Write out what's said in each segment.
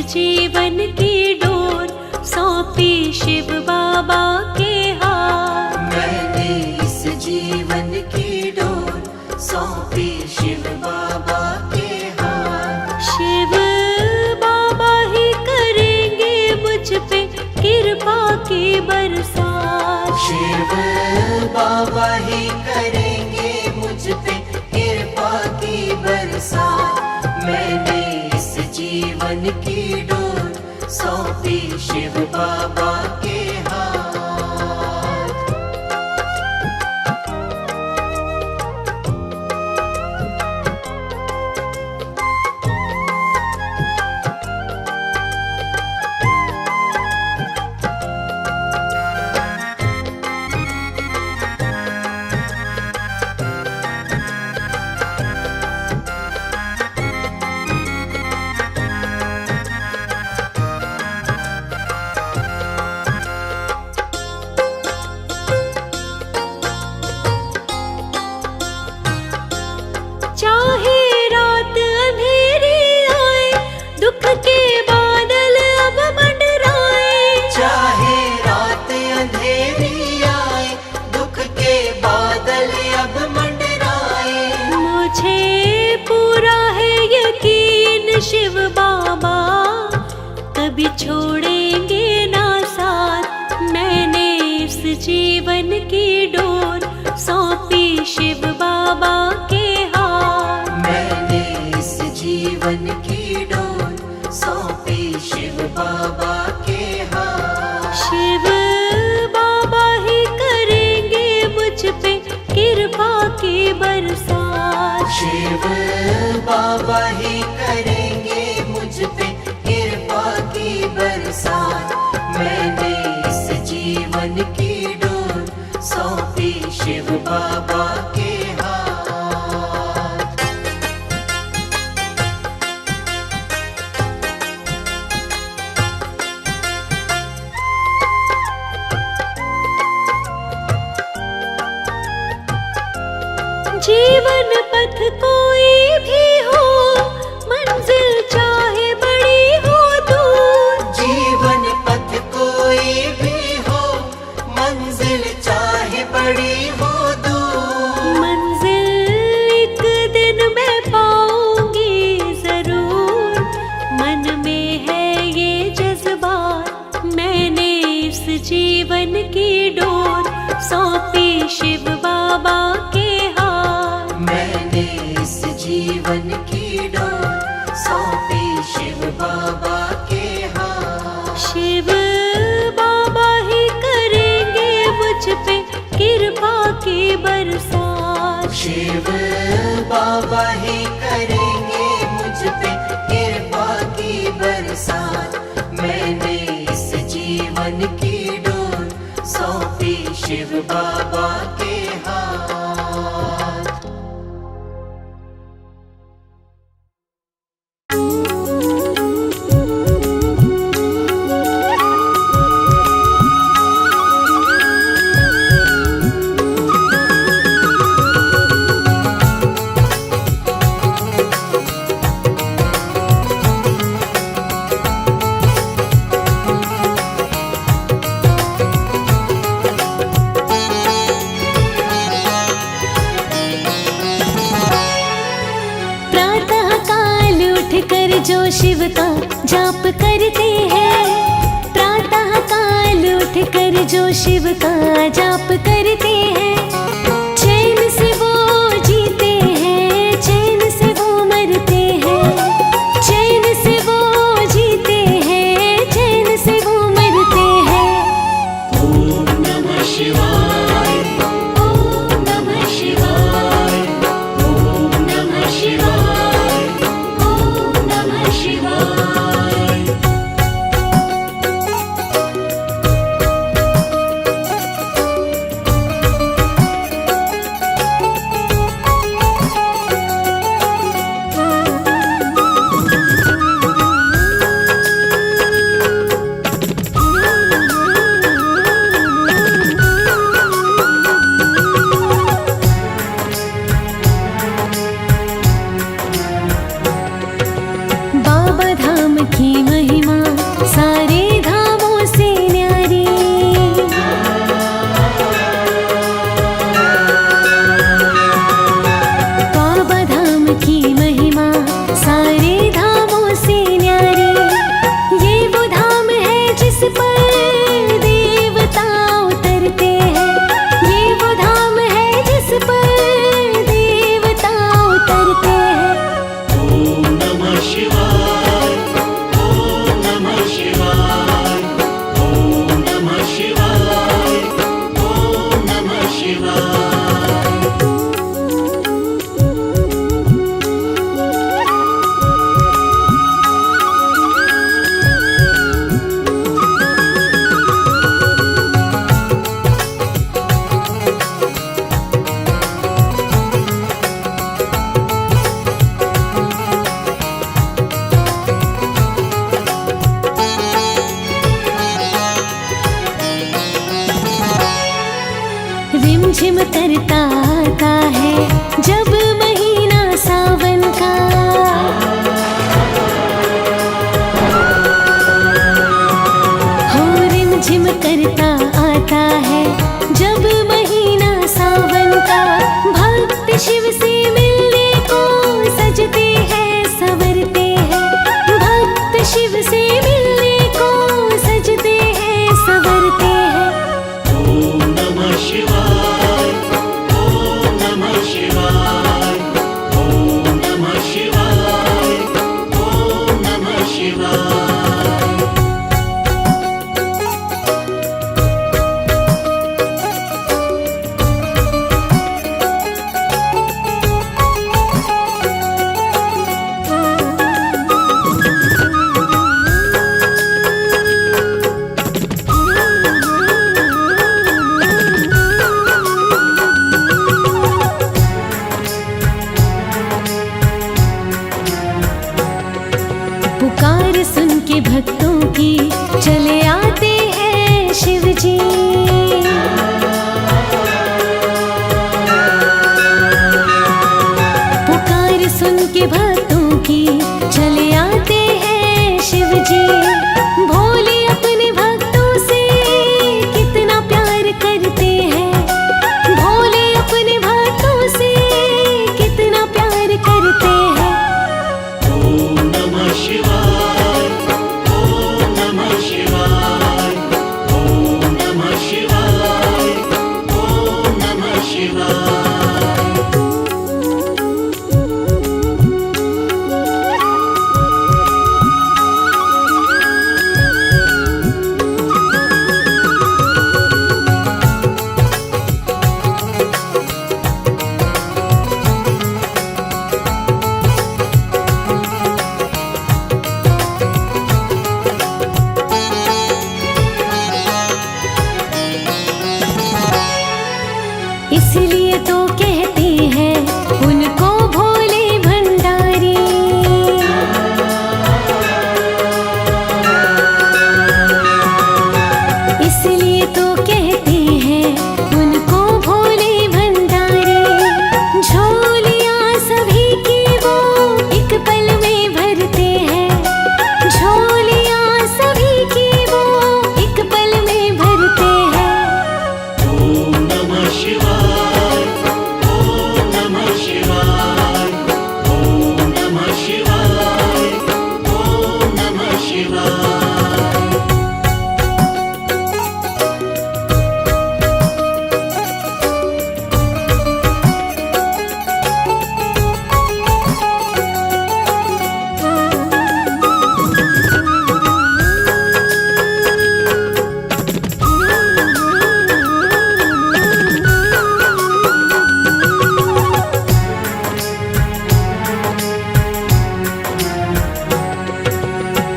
जीवन की डोर सौंपी शिव बाबा के हाथ। मैंने इस जीवन की डोर सौंपी शिव बाबा के हाथ। शिव बाबा ही करेंगे मुझ पे कृपा की बरसात। शिव बाबा ही करेंगे मुझ पे कृपा की बरसात। मैंने इस जीवन की डोर सौंपी शिव बाबा के हाथ। चाहे रात अंधेरी आए, दुख के बादल अब मंडराए। चाहे रात अंधेरी आए, दुख के बादल अब मंडराए। मुझे पूरा है यकीन शिव बाबा कभी छोड़ेंगे ना साथ। मैंने इस जीवन की डोर सौंपी शिव बाबा के हाथ। मैंने इस जीवन की डोर सौंपी शिव बाबा के हाथ। शिव बाबा ही करेंगे मुझ पे कृपा की बरसात। शिव बाबा ही करेंगे मुझ पे कृपा की बरसात। मैंने इस जीवन की डोर सौंपी शिव बाबा के हाथ। जीवन पथ कोई भी हो, मंजिल चाहे बड़ी हो दूर। जीवन पथ कोई भी हो, मंजिल चाहे बड़ी हो दूर। मंजिल एक दिन मैं पाऊंगी जरूर, मन में है ये जज्बात। मैंने इस जीवन की डोर सौंपी शिव बाबा के हाथ। मैंने इस जीवन की डोर सौंपी शिव बाबा के हाथ। शिव बाबा ही करेंगे मुझ पे कृपा की बरसात। शिव बाबा ही करेंगे मुझ पे कृपा की बरसात। मैंने इस जीवन की डोर सौंपी शिव बाबा के हाथ। जो शिव का जाप करते हैं, प्रातः काल उठ कर जो शिव का जाप करते हैं, चैन से वो जीते हैं, चैन से वो मरते हैं। चैन से वो जीते हैं, चैन से वो मरते हैं। ओम नमः शिवाय, ओम नमः शिवाय, ओम नमः शिवाय, ओम नमः शिवाय। रिमझिम करता आता है जब महीना सावन का। हो रिमझिम करता आता है जब महीना सावन का। भक्त शिव से मिलने को सजते हैं संवरते हैं। भक्त शिव से मिलने को सजते हैं संवरते हैं। ओम नमः शिवाय, ओम नमः शिवाय, ओम नमः शिवाय, ओम नमः शिवाय। पुकार सुन के भक्तों की चले आते हैं शिव जी। पुकार सुन के भक्तों की चले आते हैं शिव जी। भोले अपने भक्तों से कितना प्यार करते हैं। भोले अपने भक्तों से कितना प्यार करते हैं। ओम नमः शिवाय, ओम नमः शिवाय, ओम नमः शिवाय, ओम नमः शिवाय। इसलिए तो कहते हैं उनको भोले भंडारी। इसलिए तो कहते हैं उनको भोले भंडारी। झोलियां सभी की वो एक पल में भरते हैं। झोलियां सभी की वो एक पल में भरते हैं। ओम नमः शिवाय, ओम नमः शिवाय, ओम नमः शिवाय, ओम नमः शिवाय।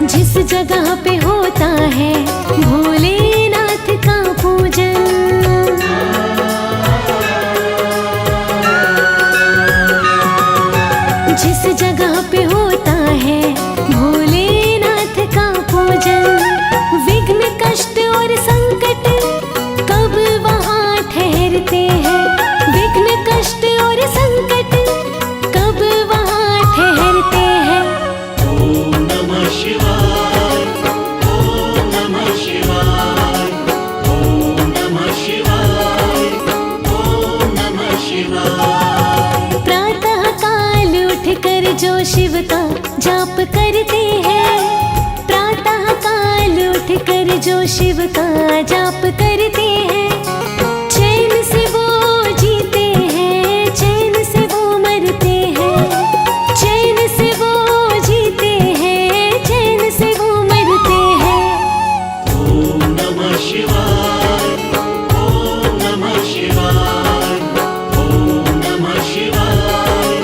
जिस जगह पे होता है भोलेनाथ का पूजन। जिस जगह पे होता है भोलेनाथ का पूजन। विघ्न कष्ट और संकट कब वहाँ ठहरते हैं। विघ्न कष्ट और संकट कब वहाँ ठहरते हैं। ओम नमः शिवाय, ओम नमः शिवाय, ओम नमः शिवाय, ओम नमः शिवाय। प्रातः काल उठ कर जो शिव का जाप करते हैं। प्रातः काल उठ कर जो शिव का जाप करते हैं। चैन से वो जीते हैं, चैन से वो मरते हैं। चैन से वो जीते हैं, चैन से वो मरते हैं। ओम नमः शिवाय, ओम नमः शिवाय, ओम नमः शिवाय,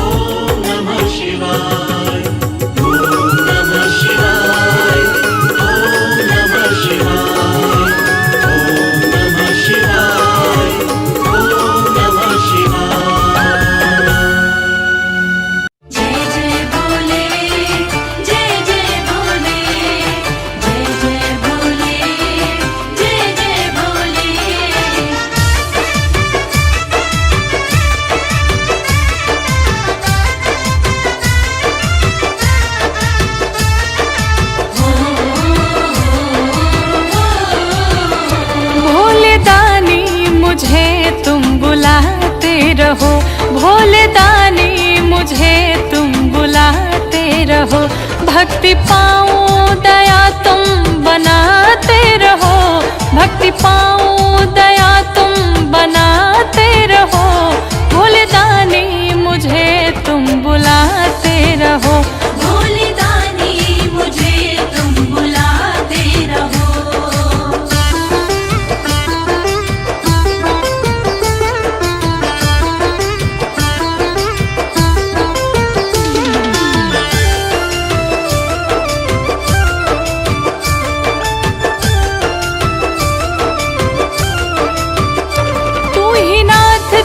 ओम नमः शिवाय, ओम नमः शिवाय, ओम नमः शिवाय, ओम नमः शिवाय। भक्ति पाऊं दया तुम बनाते रहो, भक्ति पाऊं दया तुम बनाते रहो, भोले दानी मुझे तुम बुलाते रहो, भोले दानी मुझे तुम बुलाते रहो।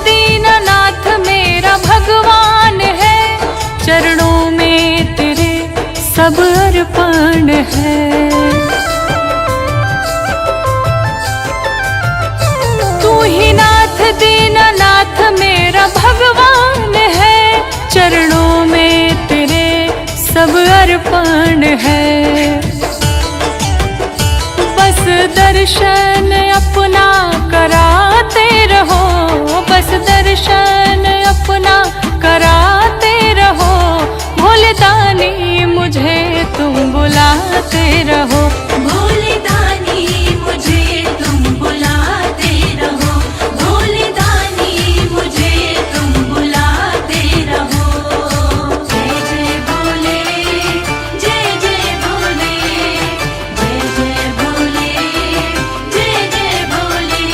दीननाथ मेरा भगवान है, चरणों में तेरे सब अर्पण है। तू ही नाथ दीननाथ मेरा भगवान है, चरणों में तेरे सब अर्पण है। बस दर्शन अपना कराते रहो, बस दर्शन अपना कराते रहो, भोले दानी मुझे तुम बुलाते रहो, भोले दानी मुझे तुम बुलाते रहो, भोले दानी मुझे तुम बुलाते रहो। जय जय भोले, जय जय भोले, जय जय भोले, जय जय भोले।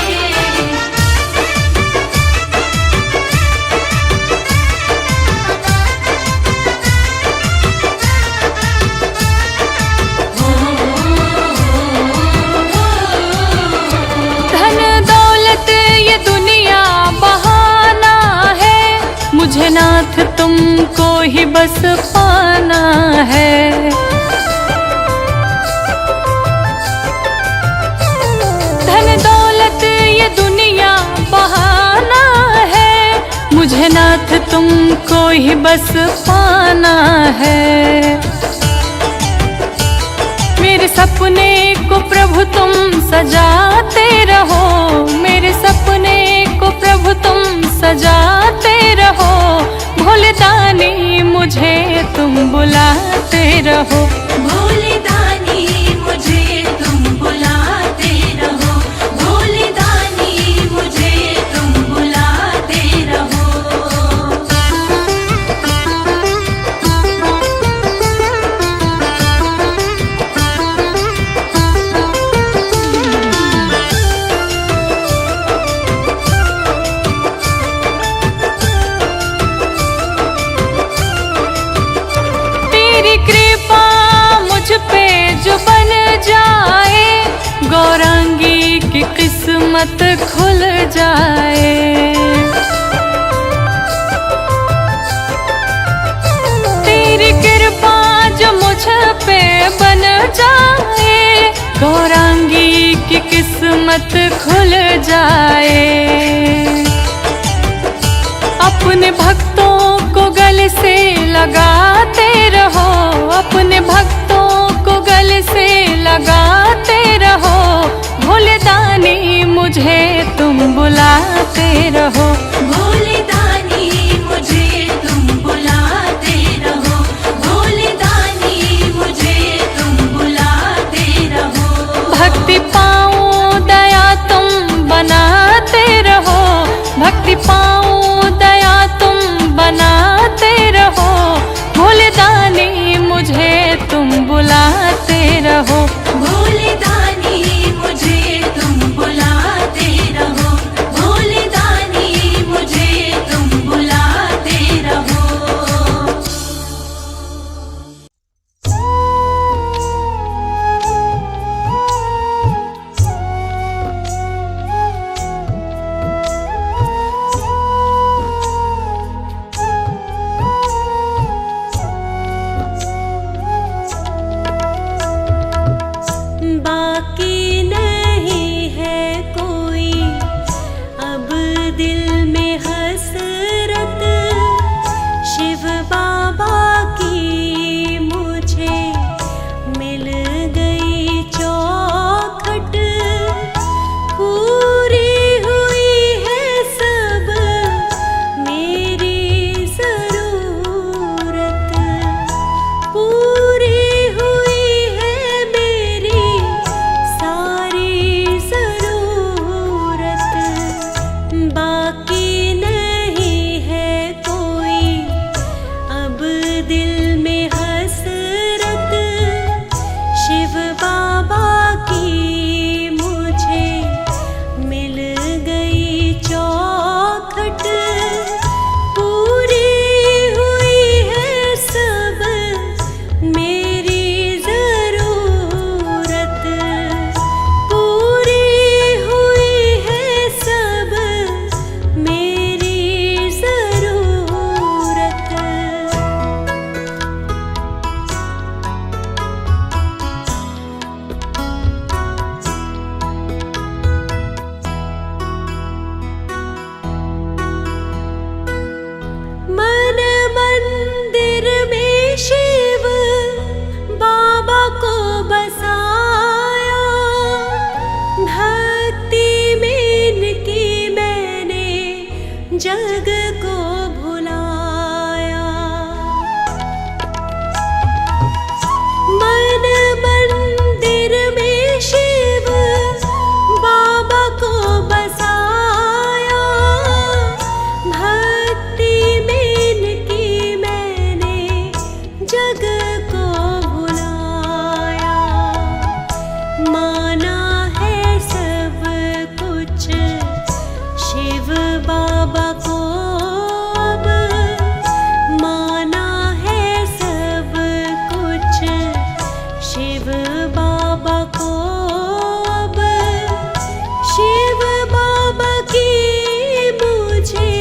मुझे नाथ तुमको ही बस पाना है। धन दौलत ये दुनिया बहाना है, मुझे नाथ तुमको ही बस पाना है। मेरे सपने को प्रभु तुम सजाते रहो, मेरे सपने को प्रभु तुम सजाते रहो, भोले दानी मुझे तुम बुलाते रहो, भोले दानी मुझे तुम बुलाते रहो, भोले दानी मुझे तुम बुलाते रहो। कृपा मुझ पे जो बन जाए, गौरांगी की किस्मत खुल जाए। तेरी कृपा जो मुझ पे बन जाए, गौरांगी की किस्मत खुल जाए। अपने भक्तों को गले से लगाते रहो, अपने भक्तों को गले से लगाते रहो, भोले दानी मुझे तुम बुलाते रहो, भोले दानी मुझे तुम बुलाते रहो, भोले दानी मुझे तुम बुलाते रहो। भक्ति पाऊं दया तुम बनाते रहो, भक्ति पाऊं दया तुम बनाते रहो, भोले दानी मुझे तुम बुलाते रहो, भोले दानी मुझे तुम बुलाते रहो, भोले दानी मुझे तुम बुलाते रहो। शिव बाबा को अब शिव बाबा की मुझे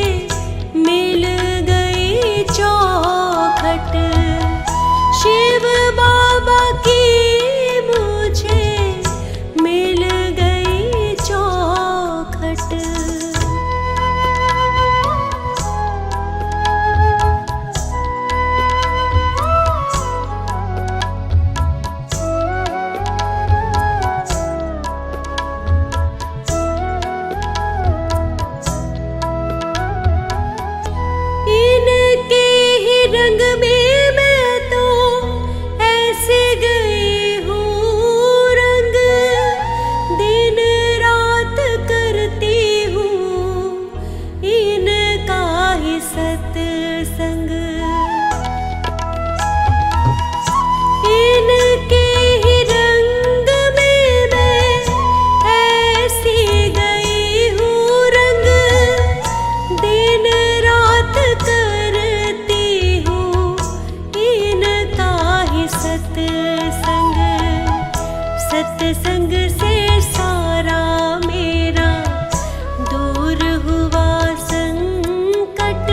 मिल गई चौखट। शिव बाबा की मुझे मिल गई चौखट। इनके ही रंग में मैं तो ऐसे गई हूँ रंग, दिन रात करती हूँ इनका ही सत्संग। इनके ही रंग में मैं ऐसी गई हूँ रंग, दिन रात करती हूँ इनका ही सत्संग। सत्संग से सारा मेरा दूर हुआ संकट।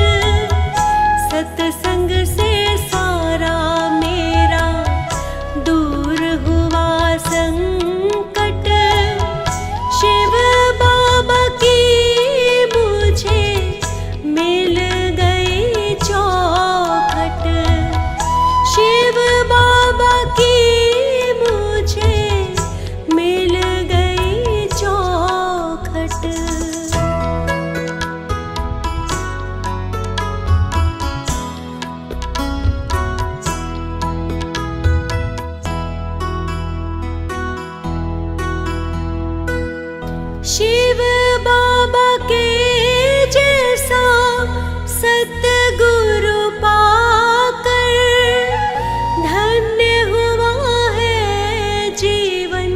सत्संग से सारा मेरा दूर हुआ संकट। शिव बाबा की मुझे मिल गई चौखट। शिव बाबा की मुझे मिल गई चौखट। शिव बाबा के जैसा सतगुरु पाकर धन्य हुआ है जीवन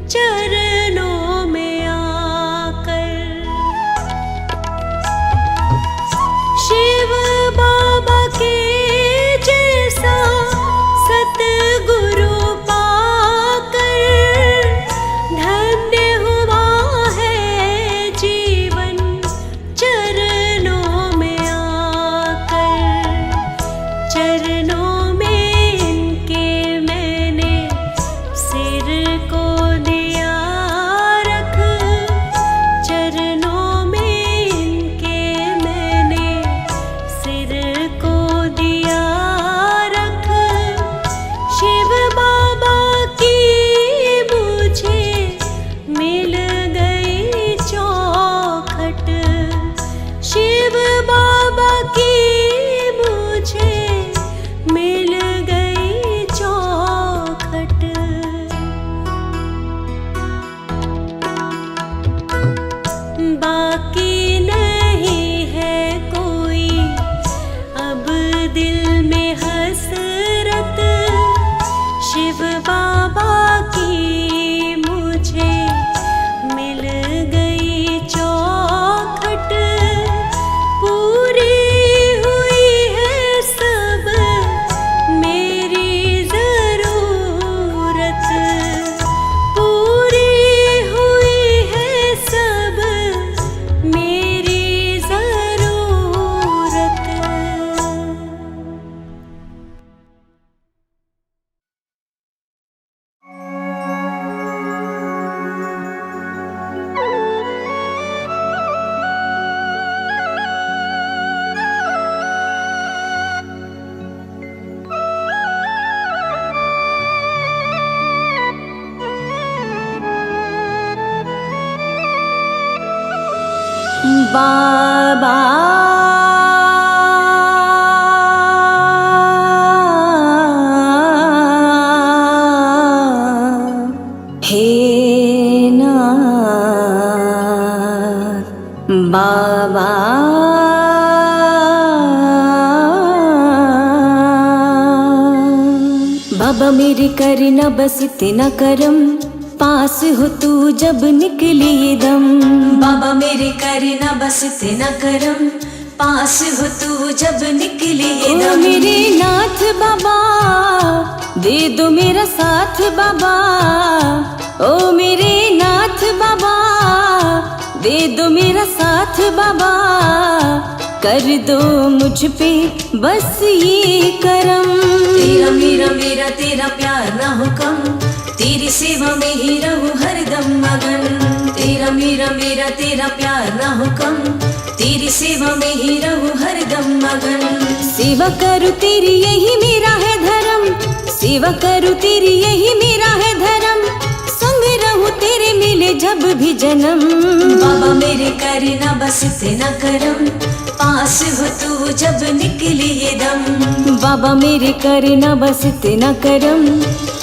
चरणों में आकर। शिव बाबा के जैसा सतगुरु पाकर धन्य हुआ है जीवन चरणों में आकर। चरणों में इनके मैंने सिर को दिया रख। चरणों में इनके मैंने सिर को दिया रख। शिव बाबा की मुझे मिल गई चौखट। शिव बाबा की मुझे मिल गई चौखट। बाकी नहीं है कोई अब दिल में हसरत। शिव बाबा की मुझे मिल गई चौखट। पूरी हुई है सब मेरी जरूरत। पूरी हुई है सब मेरी जरूरत। बाबा हे नाथ बाबा बाबा मेरे कर न बस इतना करम, पास हो तू जब निकली दम। बाबा मेरे कर न बस इतना करम, पास हो तू जब निकले ये ओ दम। मेरे नाथ बाबा दे दो मेरा साथ बाबा, ओ मेरे नाथ बाबा दे दो मेरा साथ बाबा, कर दो मुझ पे बस ये करम। तेरा मेरा मेरा तेरा प्यार ना हो कम, तेरी सेवा में ही रहूं हरदम मगन। तेरा मेरा मेरा तेरा प्यार ना हो कम, तेरी सेवा में ही रहूं हरदम मगन। सेवा करूं तेरी यही मेरा है धर्म, सेवा करूं तेरी यही मेरा है धर्म, संग रहूं तेरे मिले जब भी जन्म। बाबा मेरे करना बस इतना करम, पास हो तू जब निकले ये दम। बाबा मेरे करना बस इतना करम,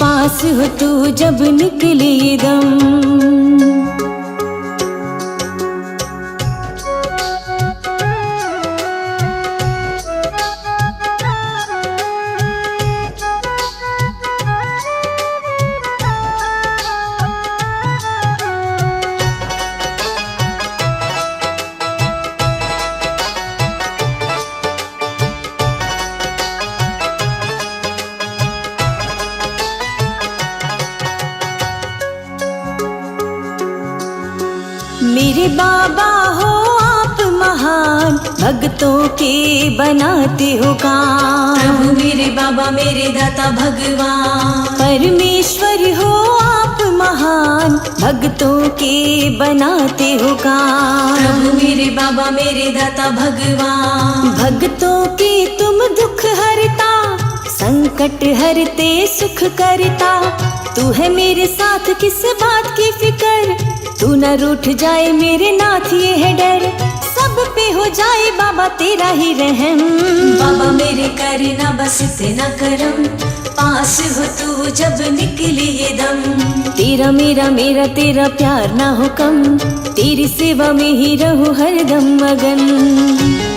पास हो तू जब निकले ये दम। मेरे बाबा हो आप महान, भक्तों के बनाते हो काम। प्रभु मेरे बाबा मेरे दाता भगवान, परमेश्वर हो आप महान, भक्तों के बनाते हो काम। प्रभु मेरे बाबा मेरे दाता भगवान, भक्तों के तुम दुख हरता, संकट हरते सुख करता। तू है मेरे साथ किस बात की फिकर, तू न रूठ जाए मेरे नाथ ये है डर, सब पे हो जाए बाबा तेरा ही रहम। बाबा मेरे करना बस इतना करम, पास हो तू जब निकले ये दम। तेरा मेरा मेरा तेरा प्यार ना हो कम, तेरी सेवा में ही रहूं हरदम मगन।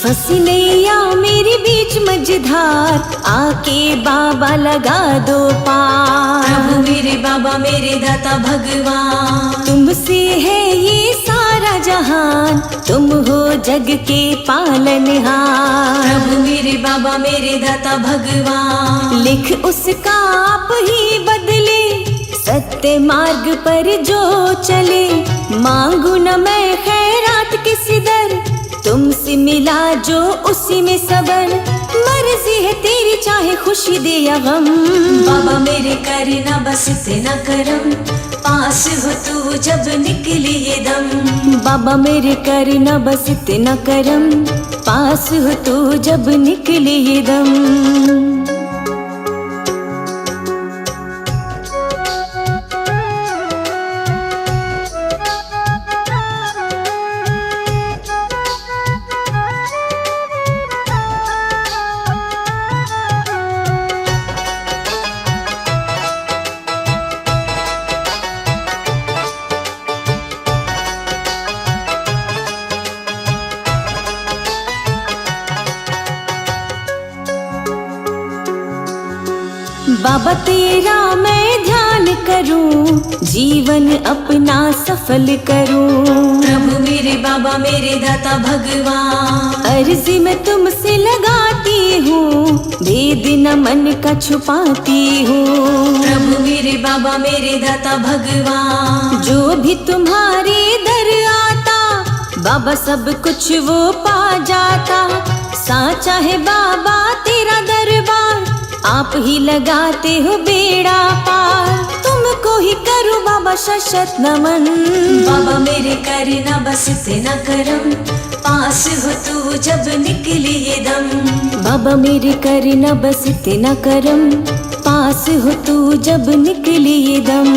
फंसी नैया मेरे बीच मझधार, आके बाबा लगा दो पार। प्रभु मेरे बाबा मेरे दाता भगवान, तुमसे है ये सारा जहान, तुम हो जग के पालनहार। प्रभु मेरे बाबा मेरे दाता भगवान, लिख उसका आप ही बदले, सत्य मार्ग पर जो चले। मांगू न मैं खैरात किसी दर, तुमसे मिला जो उसी में सबर। मर्जी है तेरी चाहे खुशी दे या गम। बाबा मेरे करना बस इतना करम, पास हो तू जब निकले ये दम। बाबा मेरे करना बस इतना करम, पास हो तू जब निकले ये दम। बाबा तेरा मैं ध्यान करूं, जीवन अपना सफल करूं। प्रभु मेरे बाबा मेरे दाता भगवान, अर्जी मैं तुमसे लगाती हूँ, भेद न मन का छुपाती हूँ। प्रभु मेरे बाबा मेरे दाता भगवान, जो भी तुम्हारे दर आता, बाबा सब कुछ वो पा जाता। साचा है बाबा तेरा दरबार, आप ही लगाते हो बेड़ा पार। तुमको ही करूँ बाबा शत नमन। बाबा मेरे करना बस इतना करम, पास हो तू जब निकले ये दम। बाबा मेरे करना बस इतना करम, पास हो तू जब निकले ये दम।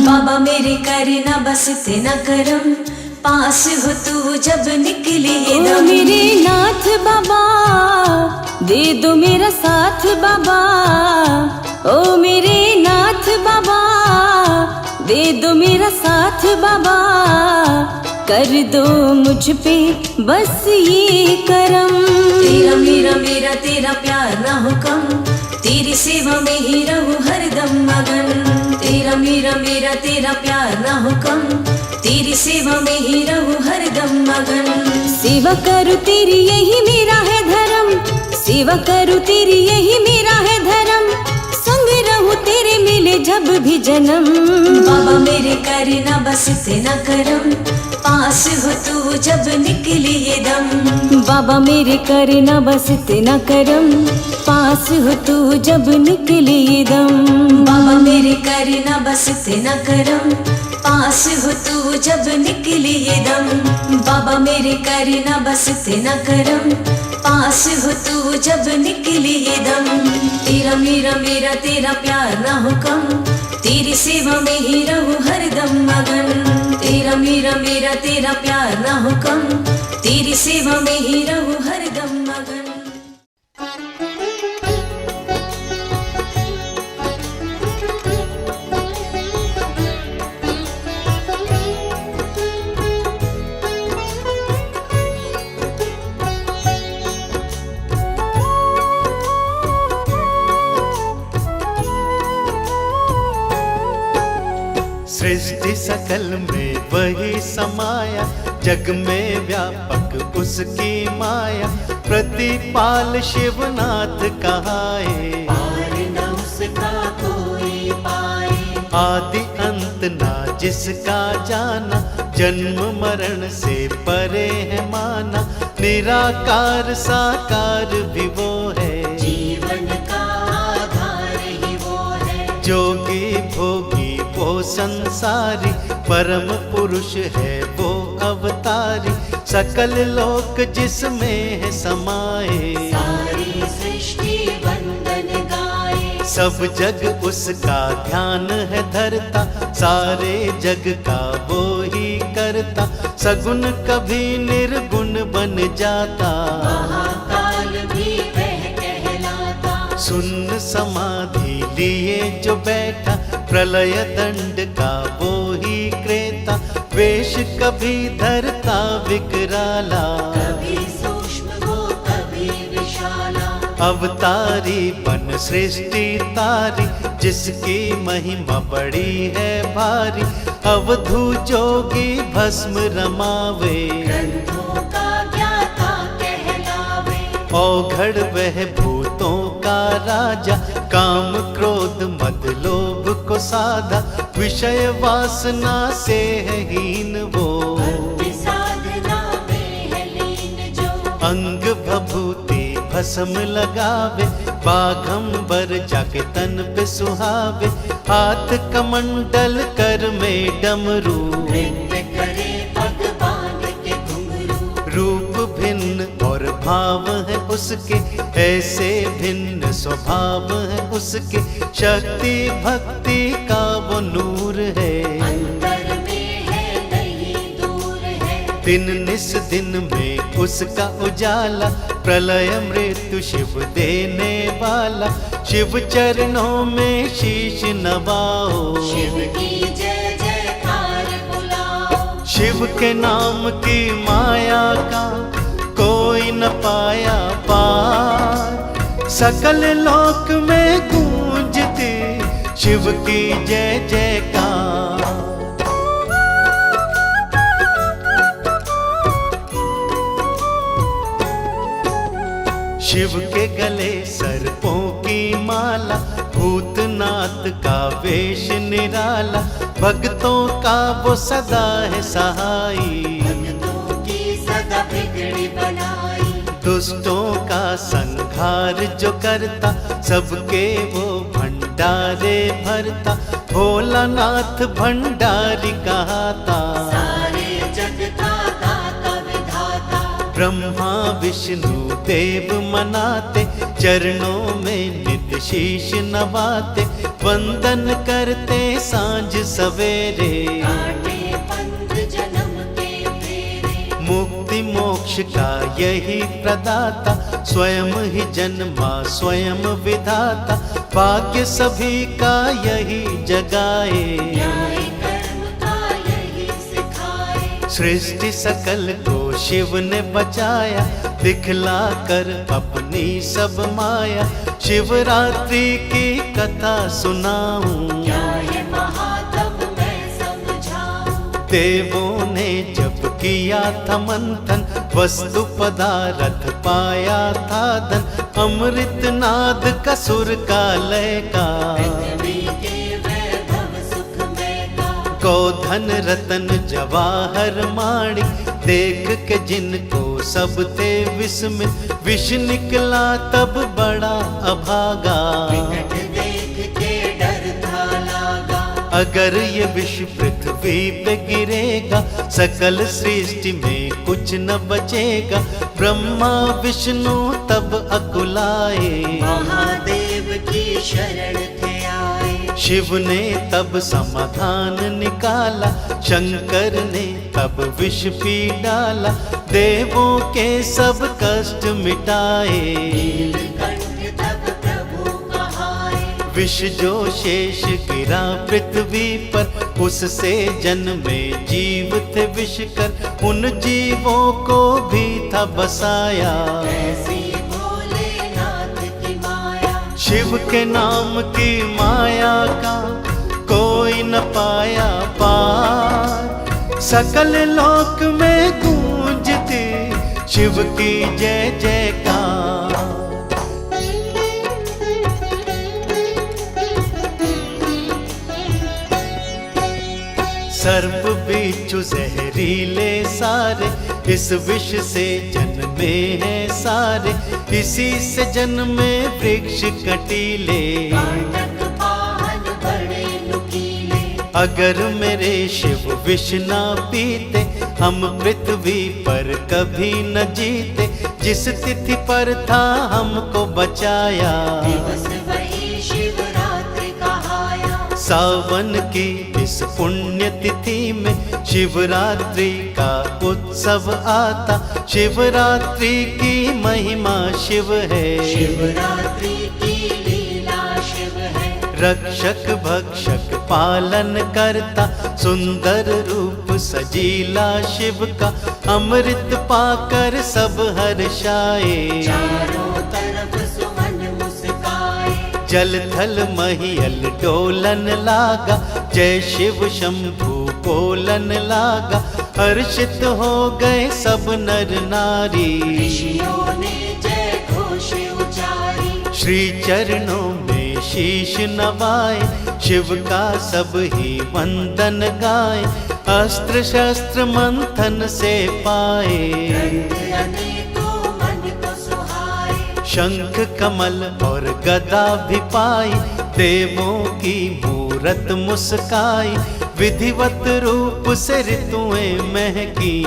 बाबा मेरे करना बस इतना करम, पास हो तू जब निकले ये ओ दम। मेरे नाथ बाबा दे दो मेरा साथ बाबा, ओ मेरे नाथ बाबा, दे दो मेरा साथ बाबा, कर दो मुझ पे बस ये करम। तेरा मेरा मेरा तेरा प्यार ना हो कम, तेरी सेवा में ही रहूं हरदम मगन। तेरा मेरा मेरा तेरा प्यार ना हो कम, तेरी सेवा में ही रहूं हरदम मगन। सेवा करूं तेरी यही मेरा है धर्म, सेवा करूं तेरी यही मेरा है धर्म, संग रहूं तेरे मिले जब भी जन्म। बाबा मेरे करना बस इतना करम, पास हो तू जब निकली ये दम। बाबा मेरे करना बस इतना करम, पास हो तू जब निकले ये दम। बाबा मेरे करना बस इतना करम, पास हो तू जब निकली ये दम। बाबा मेरे करना बस इतना करम, पास हो तू जब निकली ये दम। तेरा मेरा मेरा तेरा प्यार ना हो कम, तेरी सेवा में ही रहूं हरदम मगन। तेरा मेरा मेरा तेरा प्यार ना हो कम, तेरी सेवा में ही रहूं हरदम मगन। सृष्टि सकल में वही समाया, जग में व्यापक उसकी माया। प्रतिपाल शिवनाथ कहाए, पार न उसका कोई पाए। आदि अंत ना जिसका जाना, जन्म मरण से परे है माना। निराकार साकार भी वो है, जीवन का आधार ही वो है। जोगी भोगी वो संसारी, परम पुरुष है वो अवतारी। सकल लोक जिसमें है समाए, सारी सृष्टि वंदन गाए। सब जग उसका ध्यान है धरता, सारे जग का वो ही करता। सगुण कभी निर्गुण बन जाता, महाकाल भी वह कहलाता। सुन्न समाधि लिए जो बैठा, प्रलय दंड का वो ही क्रेता। वेश कभी धरता विकराला, कभी सूक्ष्म वो कभी विशाला। अवतारी बन सृष्टि तारी, जिसकी महिमा बड़ी है भारी। अवधू जोगी भस्म रमावे, ग्रंथों का ज्ञाता कहलावे। औघड़ वह भूतों का राजा, काम क्रोध मद लोभ को साधा। विषय वासना से है हीन वो, भक्ति साधना में है लीन जो। अंग भभूति भस्म लगावे, बाघंबर जाके तन पे सुहावे। हाथ कमंडल कर में डमरू, नृत्य करे पग बांध के घुंघरू। रूप भिन्न और भाव है उसके, ऐसे भिन्न स्वभाव है उसके। शक्ति भक्ति का वो नूर है, अंतर में है नहीं दूर है। दिन निस दिन में उसका उजाला। प्रलय मृत्यु शिव देने वाला, शिव चरणों में शीश नवाओ। शिव की जय जयकार बुलाओ। शिव के नाम की माया का कोई न पाया पार। सकल लोक में गूंजती शिव की जय जयकार। शिव के गले सर्पों की माला, भूतनाथ का वेश निराला। भक्तों का वो सदा है सहाई, भक्तों की सदा बिगड़ी बनाई। दुष्टों का संहार जो करता, सबके वो भंडारे भरता। भोलानाथ भंडारी कहता, सारे जग का दाता विधाता। ब्रह्मा विष्णु देव मनाते, चरणों में नित शीश नवाते। वंदन करते सांझ सवेरे, काटे पंथ जन्म के फेरे। मुक्ति मोक्ष मोक्ष का यही प्रदाता, स्वयं ही जन्मा स्वयं विधाता, भाग्य सभी का यही जगाए। न्याय कर्म का यही सिखाए। सृष्टि सकल को शिव ने बचाया, दिखला कर अपनी सब माया। शिवरात्रि की कथा सुनाऊं, क्या है महात्म मैं समझाऊं। देवों ने जब किया था मंथन, वस्तु पदार्थ पाया था धन। अमृत नाद का सुर का लय का, पृथ्वी के वैभव सुख में का। गोधन रतन जवाहर माणिक, देख के जिनको सब थे विस्मित। विष निकला तब बड़ा अभागा, विकट देख के डर था लागा। अगर ये विष पृथ्वी पे गिरेगा, सकल सृष्टि में कुछ न बचेगा। ब्रह्मा विष्णु तब अकुलाए, महादेव की शरण थे आए। शिव ने तब समाधान निकाला, शंकर ने तब विष पी डाला। देवों के सब कष्ट मिटाए, नीलकंठ तब प्रभु कहाए। विष जो शेष गिरा पृथ्वी पर, उससे जन्मे जीव थे विषकर। उन जीवों को भी था बसाया, ऐसी भोलेनाथ की माया। शिव के नाम की माया का कोई न पाया पार। सकल लोक में गूंजती शिव की जय जयकार। सर्प बिच्छू जहरीले सारे, इस विष से जन्मे हैं सारे। इसी से जन्मे वृक्ष कटीले, कांटक पाहन बड़े नुकीले। अगर मेरे शिव विष ना पीते, हम पृथ्वी पर कभी न जीते। जिस तिथि पर था हमको बचाया, दिवस वही शिवरात्रि कहाया। सावन की इस पुण्य तिथि में शिवरात्रि का उत्सव आता। शिवरात्रि की महिमा शिव है, शिवरात्रि की लीला शिव है। रक्षक भक्षक पालन करता, सुंदर रूप सजीला शिव का। अमृत पाकर सब हर्षाए, चारों तरफ सुमन मुस्काए। जल थल महियल डोलन लागा, जय शिव शंभु बोलन लागा। हर्षित हो गए सब नर नारी, ऋषियों ने जय घोष उचारी। श्री चरणों में शीश नवाए, शिव का सब ही वंदन गाए। अस्त्र शस्त्र मंथन से पाए, ग्रंथ अनेकों मन को सुहाए। शंख कमल और गदा भी पाई। देवों की मूरत मुस्काई, विधिवत रूप से ऋतुएं महकी।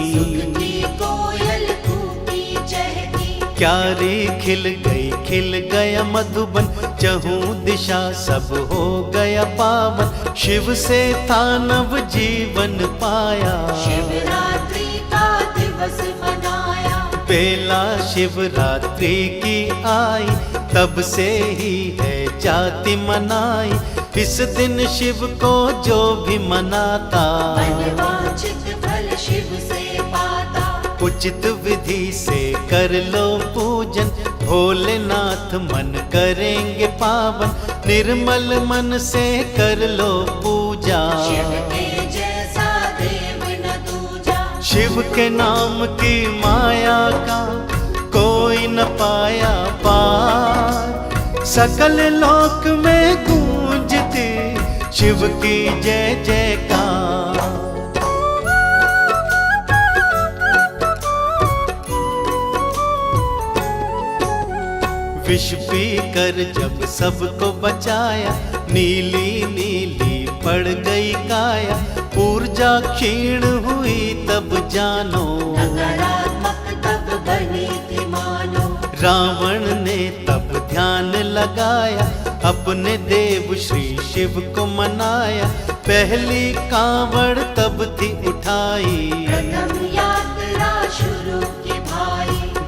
की कोयल कूकी चहकी। क्यारी खिल गया मधुबन। चहूं दिशा सब हो गया पावन। शिव से था नव जीवन पाया, शिवरात्रि का दिवस मनाया। बेला शिवरात्रि की आई, तब से ही है जाति मनाई। इस दिन शिव को जो भी मनाता, मनवांछित फल शिव से पाता। उचित विधि से कर लो पूजन। भोलेनाथ मन करेंगे पावन। निर्मल मन से कर लो पूजा, शिव के जैसा देव न दूजा। शिव के नाम की माया का कोई न पाया पार। सकल लोक में गूंजती शिव की जय जयकार। विष पी कर जब सबको बचाया, नीली नीली पड़ गई काया। ऊर्जा क्षीण हुई तब जानो, नकारात्मक तब बनी थी मानो। रावण ने तब ध्यान लगाया, अपने देव श्री शिव को मनाया। पहली कांवड़ तब थी उठाई, प्रथम यात्रा शुरू की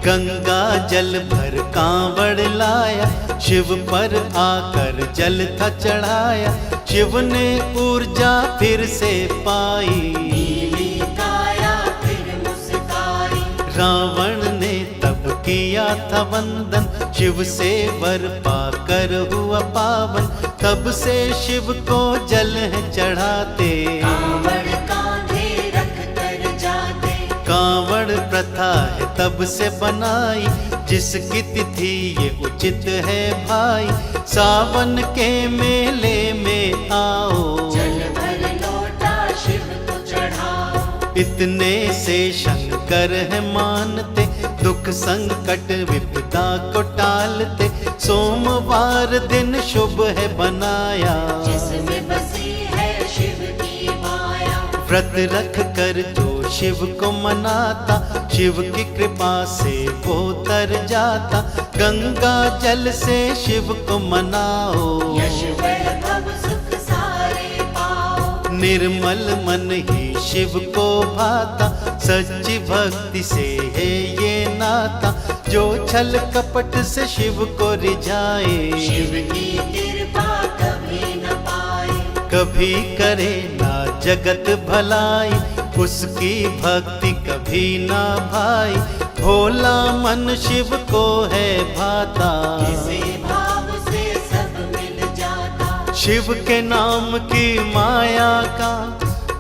गंगा जल भर कांवड़ लाया, शिव पर आकर जल था चढ़ाया। शिव ने ऊर्जा फिर से पाई, नीली काया फिर मुस्काई। रावण ने तब किया था वंदन, शिव से वर पाकर हुआ पावन। तब से शिव को जल है चढ़ाते, कांवड़ कांधे रख कर जाते। कांवड़ प्रथा है तब से बनाई, जिसकी तिथि ये उचित है भाई। सावन के मेले में आओ, जल भर लोटा शिव को चढ़ाओ। इतने से शंकर है मानते, दुख संकट विपदा को टालते। सोमवार दिन शुभ है बनाया, जिसमें बसी है शिव की माया। व्रत रख कर जो शिव को मनाता, शिव की कृपा से वो तर जाता। गंगा जल से शिव को मनाओ, यश वैभव सुख सारे पाओ। निर्मल मन ही शिव को भाता, सच्ची भक्ति से है ये नाता। जो छल कपट से शिव को रिझाए, शिव की कृपा कभी न पाए। कभी करे ना जगत भलाई, उसकी भक्ति कभी ना भाई। भोला मन शिव को है भाता, इसी भाव से सब मिल जाता। शिव के नाम की माया का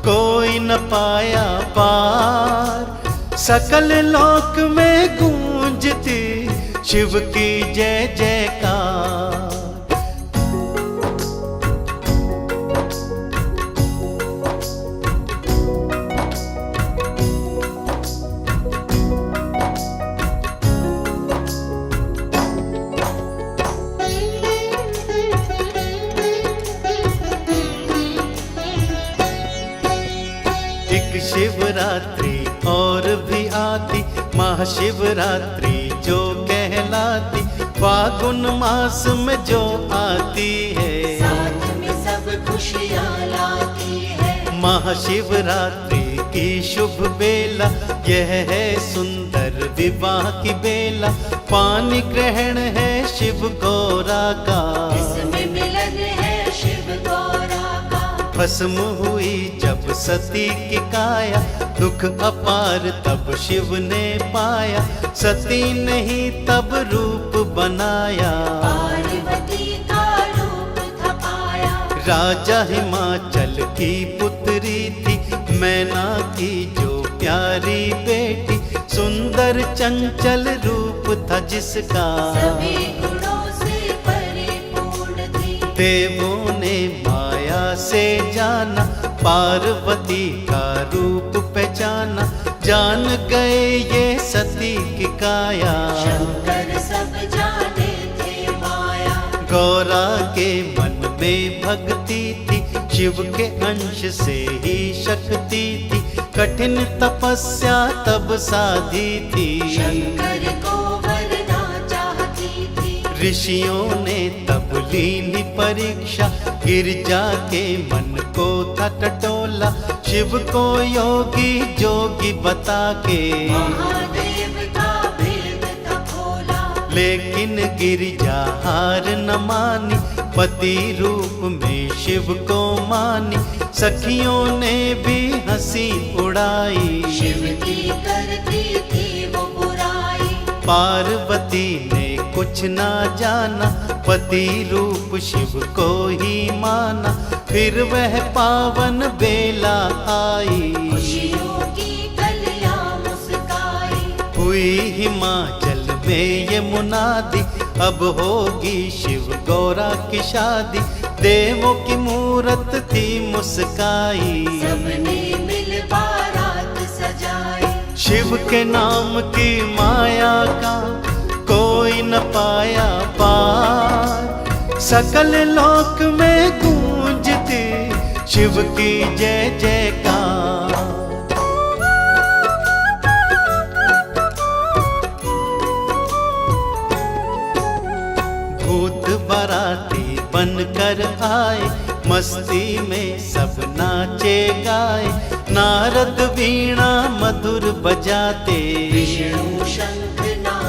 कोई न पाया पार। सकल लोक में गूंजती शिव की जय जयकार। एक शिवरात्रि और भी आती, महाशिवरात्रि जो कहलाती। फागुन मास में जो आती है, साथ में सब खुशियाँ लाती है। महाशिवरात्रि की शुभ बेला, यह है सुंदर विवाह की बेला। पानी ग्रहण है शिव गौरा का, इसमें मिलन है शिव गौरा का। भस्म हुई जब सती की काया, दुख अपार तब शिव ने पाया। सती नहीं तब रूप बनाया, पार्वती का रूप था पाया। राजा हिमाचल की पुत्री थी, मैना की जो प्यारी बेटी। सुंदर चंचल रूप था जिसका, सभी गुणों से परिपूर्ण थी। देवों ने माया से जाना, पार्वती का रूप पहचाना। जान गए ये सती की काया, शंकर सब जाने थे माया। गौरा के मन में भक्ति थी, शिव के अंश से ही शक्ति थी। कठिन तपस्या तब साधी थी, शंकर को वरना चाहती थी। ऋषियों ने तब ली परीक्षा, गिरजा के मन को था टटोला। शिव को योगी जोगी बता के, महादेव का भेद था खोला। लेकिन गिरजा हार न मानी, पति रूप में शिव को मानी। सखियों ने भी हंसी उड़ाई, शिव की करती थी वो बुराई। पार्वती ने कुछ ना जाना, पति रूप शिव को ही माना। फिर वह पावन बेला आई, खुशियों की कलियां मुस्काई। हुई हिमाचल में ये मुनादी, अब होगी शिव गौरा की शादी। देवों की मूरत थी मुस्काई, सबने मिल बारात सजाई। शिव के नाम की माया का कोई न पाया पार। सकल लोक में गूंजती शिव की जय जयकार। भूत बाराती बनकर आए, मस्ती में सब नाचे गाए। नारद वीणा मधुर बजाते, विष्णु शंख नाद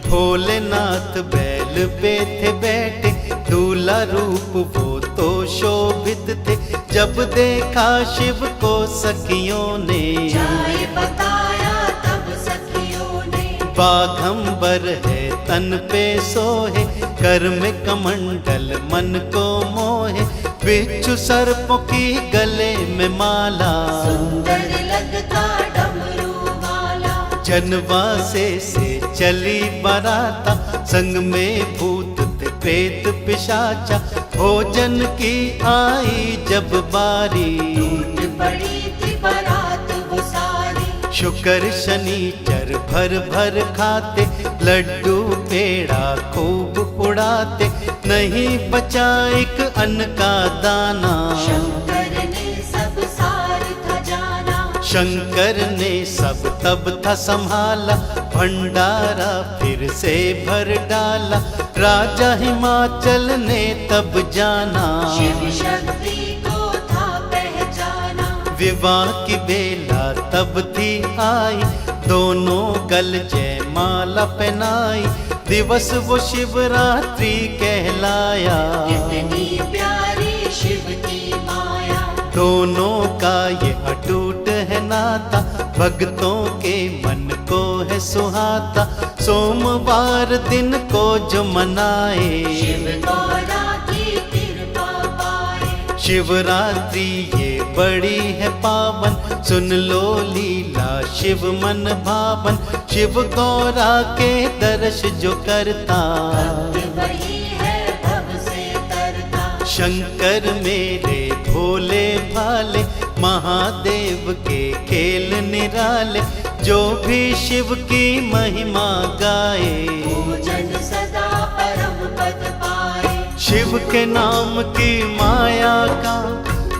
भोलेनाथ बैल पे थे बैठे, दूल्हा रूप वो तो शोभित थे। जब देखा शिव को सखियों ने, जाए बताया तब सखियों ने। बाघंबर है तन पे सोहे, कर में कमंडल मन को मोहे। बिच्छू सर्पों की गले में माला, सुंदर लगता डमरू वाला। जनवासे से चली बराता, संग में भूत थे प्रेत पिशाचा। भोजन की आई जब बारी, टूट पड़ी थी बारात वो सारी। शुक्र शनिचर भर भर खाते, लड्डू पेड़ा खूब उड़ाते। नहीं बचा एक अन्न का दाना, शंकर ने सब सार था जाना। शंकर ने सब तब था संभाला, भंडारा फिर से भर डाला। राजा हिमाचल ने तब जाना, शिव शक्ति को था पहचाना। विवाह की बेला तब थी आई, दोनों गल जयमाला पहनाई। दिवस वो शिवरात्रि कहलाया, कितनी प्यारी शिव की माया। दोनों का ये अटूट है नाता, भक्तों के मन को है सुहाता। सोमवार दिन को जो मनाए, शिव गौरा की कृपा पाए। शिवरात्रि ये बड़ी है पावन, सुन लो लीला शिव मन भावन। शिव गौरा के दर्श जो करता, भक्त वही है भव से तरता। शंकर मेरे भोले भाले, महादेव के खेल निराले। जो भी शिव की महिमा गाए, पूजन सदा परम पद पाए। शिव के नाम की माया का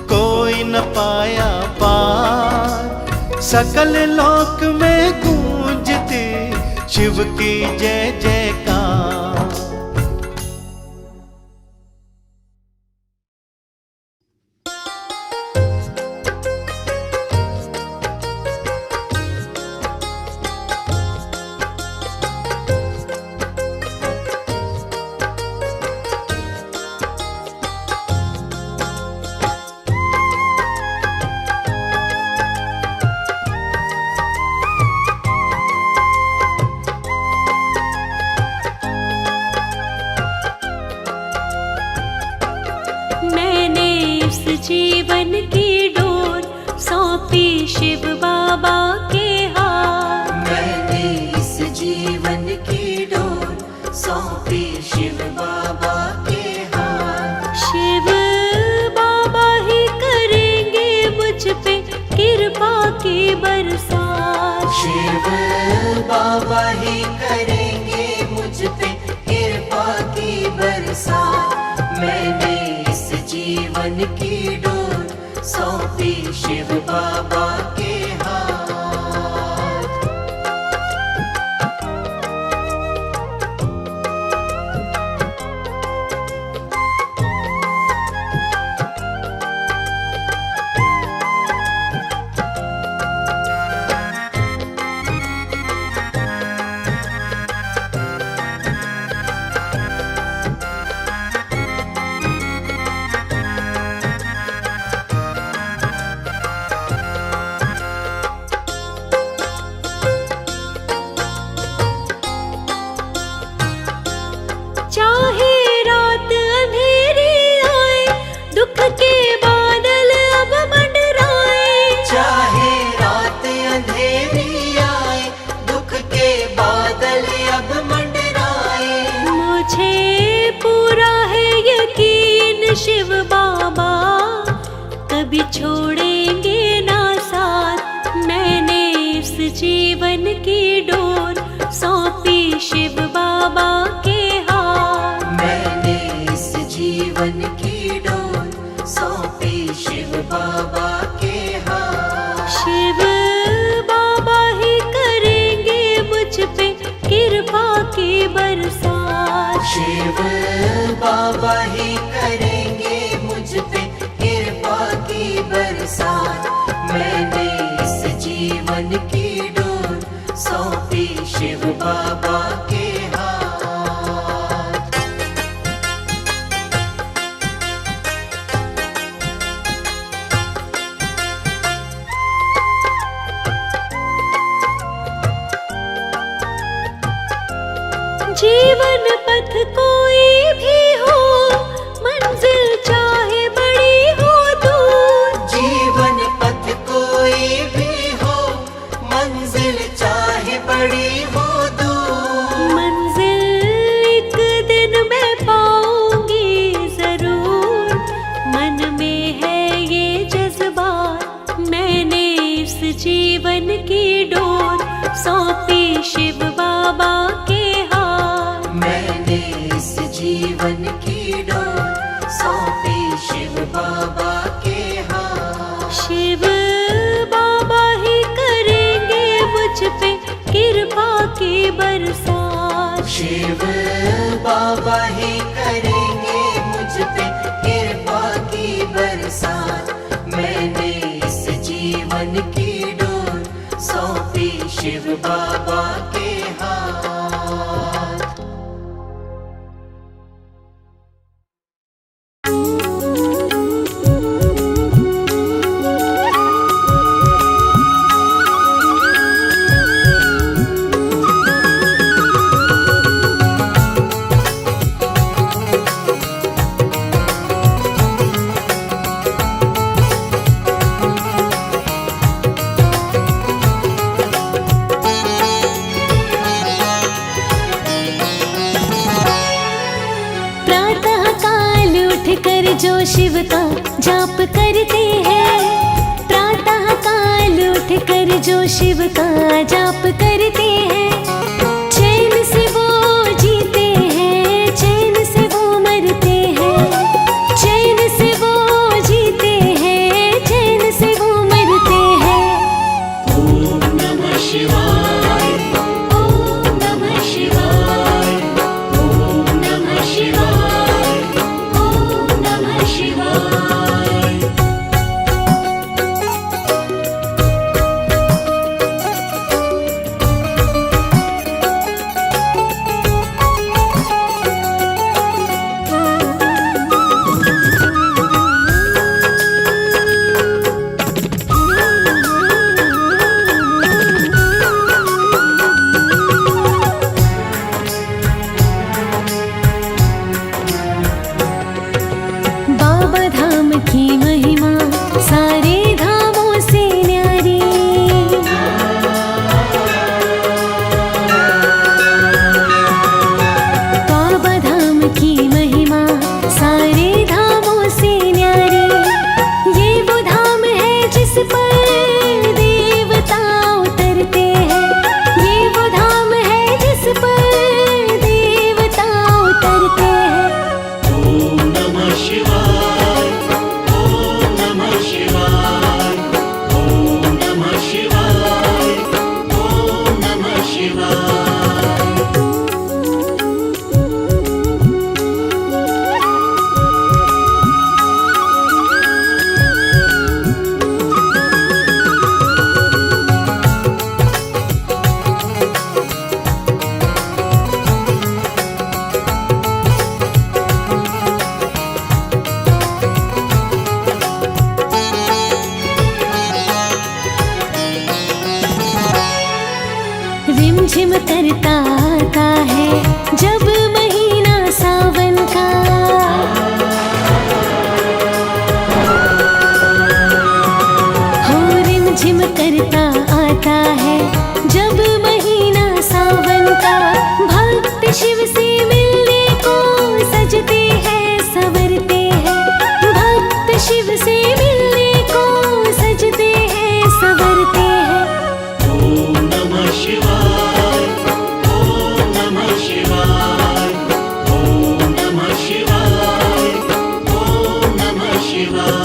कोई न पाया पार। सकल लोक में गूंजती शिव की जय जयकार। जीवन की डोर सौंपी शिव बाबा के हाथ। मैंने इस जीवन की डोर सौंपी शिव बाबा के हाथ। शिव बाबा ही करेंगे मुझ पे कृपा की बरसात। शिव बाबा ही करेंगे मुझ पे कृपा की बरसात। मैंने इस जीवन की डोर सौंपी शिव बाबा के हाथ। चाहे रात अंधेरी आए, दुख के बादल अब मंडराए। चाहे रात अंधेरी आए, दुख के बादल अब मंडराए। मुझे पूरा है यकीन शिव बाबा कभी छोड़ेंगे ना साथ। मैंने इस जीवन की डोर सौंपी शिव बाबा के हाथ। मैंने इस जीवन की डोर सौंपी शिव बाबा के हाथ। शिव बाबा ही करेंगे मुझ पे कृपा की बरसात। शिव बाबा ही करेंगे मुझ पे कृपा की बरसात। मैंने इस जीवन की डोर सौंपी शिव बाबा के हाथ। जीवन पथ कोई भी हो, मंजिल चाहे बड़ी हो दूर। जीवन पथ कोई भी हो, मंजिल चाहे बड़ी हो दूर। मंजिल एक दिन मैं पाऊंगी जरूर, मन में है ये जज्बा। मैंने इस जीवन की डोर सौंपी शिव बाबा के हाथ। मैंने इस जीवन की डोर सौंपी शिव बाबा के हाथ। शिव बाबा ही करेंगे मुझ पे कृपा की बरसात। शिव बाबा ही करेंगे मुझ पे कृपा की बरसात। मैंने इस जीवन की डोर सौंपी शिव बाबा के हाथ। जो शिव का जाप करते हैं, प्रातः काल उठ कर जो शिव का जाप करते हैं, चैन से वो जीते हैं, चैन से वो मरते हैं। चैन से वो जीते हैं, चैन से वो मरते हैं। ओम नमः शिवाय, ओम नमः शिवाय, ओम नमः शिवाय, ओम नमः शिवाय। बाबा धाम की महिमा सारे धामों से न्यारी। बाबा धाम की महिमा सारे धामों से न्यारी। ये वो धाम है जिस पर देवता उतरते हैं। ये वो धाम है जिस पर देवता उतरते हैं। ओम नमः शिवाय, ओम नमः शिवाय, ओम नमः शिवाय, ओम नमः शिवाय। रिमझिम करता आता है जब महीना सावन का। हो रिमझिम करता आता है जब महीना सावन का। भक्त शिव से मिलने को सजते हैं संवरते हैं। भक्त शिव से मिलने को सजते हैं संवरते हैं। ओम नमः शिवाय, ओम नमः शिवाय, ओम नमः शिवाय, ओम नमः शिवाय।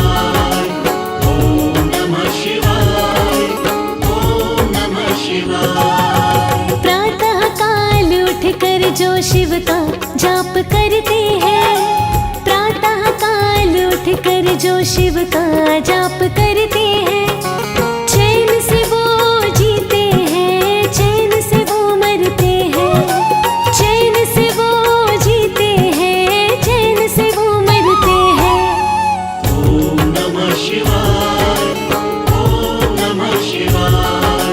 शिवाय, ओम नमः शिवाय, ओम नमः शिवाय। प्रातः काल उठ कर जो शिव का जाप करते हैं, प्रातः काल उठ कर जो शिव का जाप करते हैं, चैन से वो जीते हैं, चैन से वो मरते हैं, चैन से वो जीते हैं, चैन से वो मरते हैं। ओम नमः शिवाय, ओम नमः शिवाय,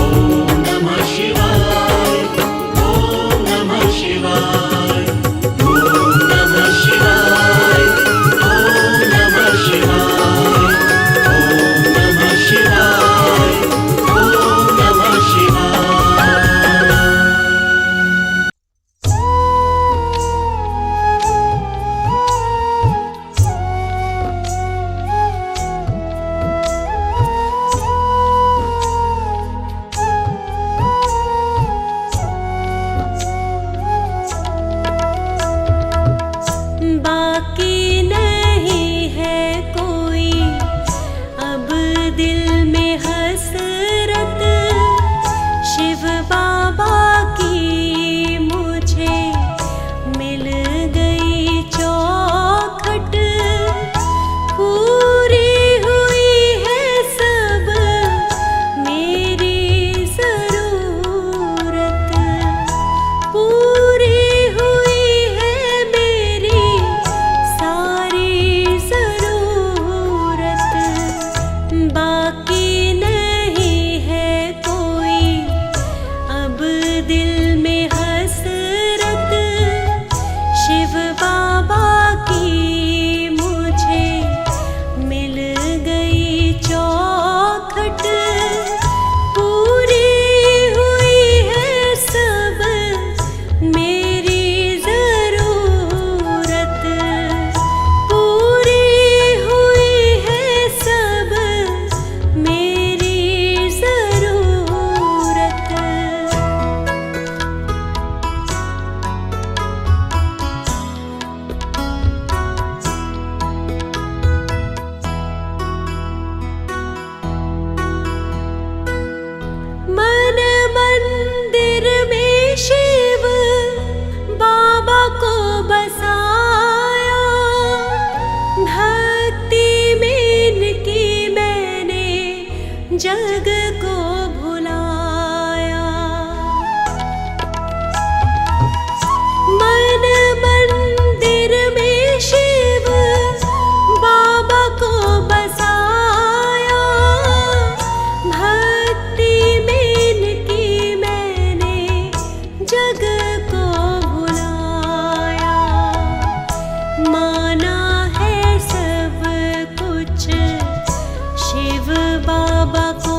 ओम नमः शिवाय, ओम नमः शिवाय, ओम नमः शिवाय, ओम नमः शिवाय, ओम नमः शिवाय, ओम नमः शिवाय। बाकी नहीं है कोई अब दिल में हसरत, शिव बाबा की मुझे मिल गई चौखट, पूरी हुई है सब मेरी जरूरत, पूरी हुई है मेरी सारी जरूरत। बाकी नहीं है कोई अब दिल में हसरत, शिव बाबा की मुझे मिल गई चौखट, पूरी हुई है सब मेरी जरूरत, पूरी हुई है सब मेरी जरूरत। मन मंदिर में शिव बाबा को बसाया, भक्ति में इनकी मैंने जग को भुलाया। मन मंदिर में शिव बाबा को बसाया, भक्ति में इनकी मैंने जग को भुलाया। माना है सब कुछ शिव बाबा को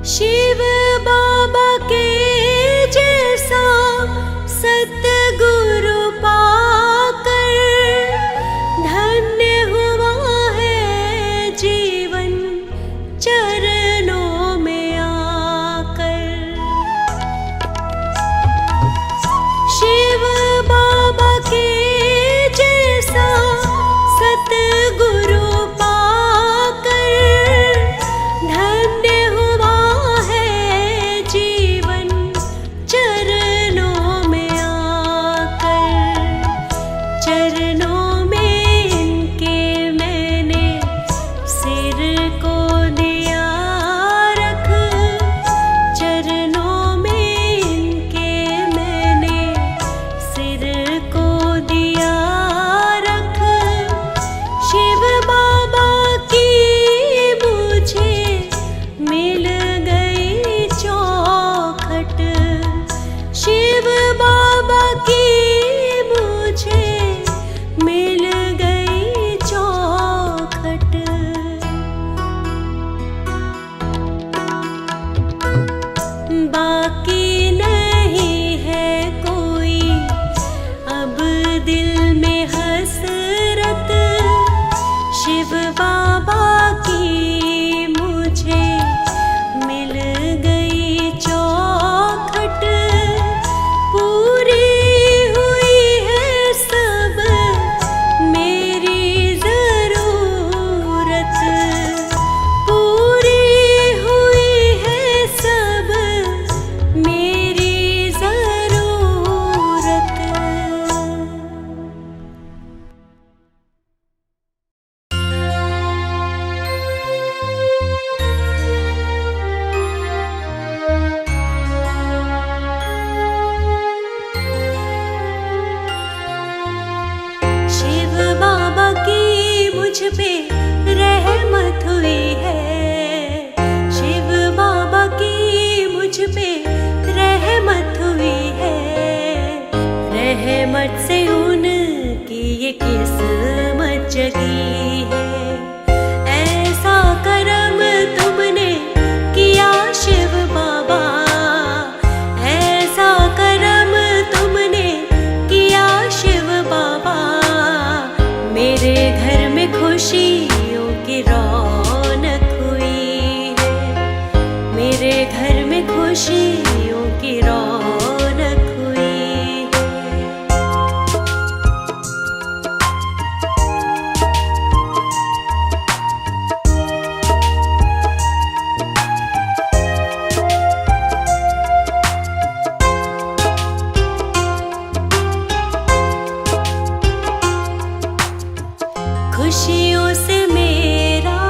शिव बाबा के जैसा सतगुरु पाकर धन्य हुआ है जीवन चरणों में आकर। शिव बाबा के जैसा सतगुरु पाकर धन्य हुआ है जीवन चरणों में आकर। चरणों में इनके मैंने सिर को दिया रख। चरणों में इनके मैंने सिर को दिया रख। शिव बाबा की मुझे मिल गई चौखट। शिव बाबा की मुझे मिल गई चौखट। बाकी नहीं है कोई अब दिल में हसरत। शिव बाबा की मुझे मिल गई चौखट। पूरी हुई है सब मेरी जरूरत। पूरी हुई है सब मेरी जरूरत। शिव बाबा की मुझ पे रहमत हुई है। शिव बाबा की मुझ पे रहमत हुई है। रहमत से उनकी ये किस्मत जगी है। ऐसा करम तुमने किया शिव बाबा। ऐसा करम तुमने किया शिव बाबा। मेरे घर में खुशियों की रौनक हुई है। मेरे घर में खुशियों की रौनक हुई है। खुशियों से मेरा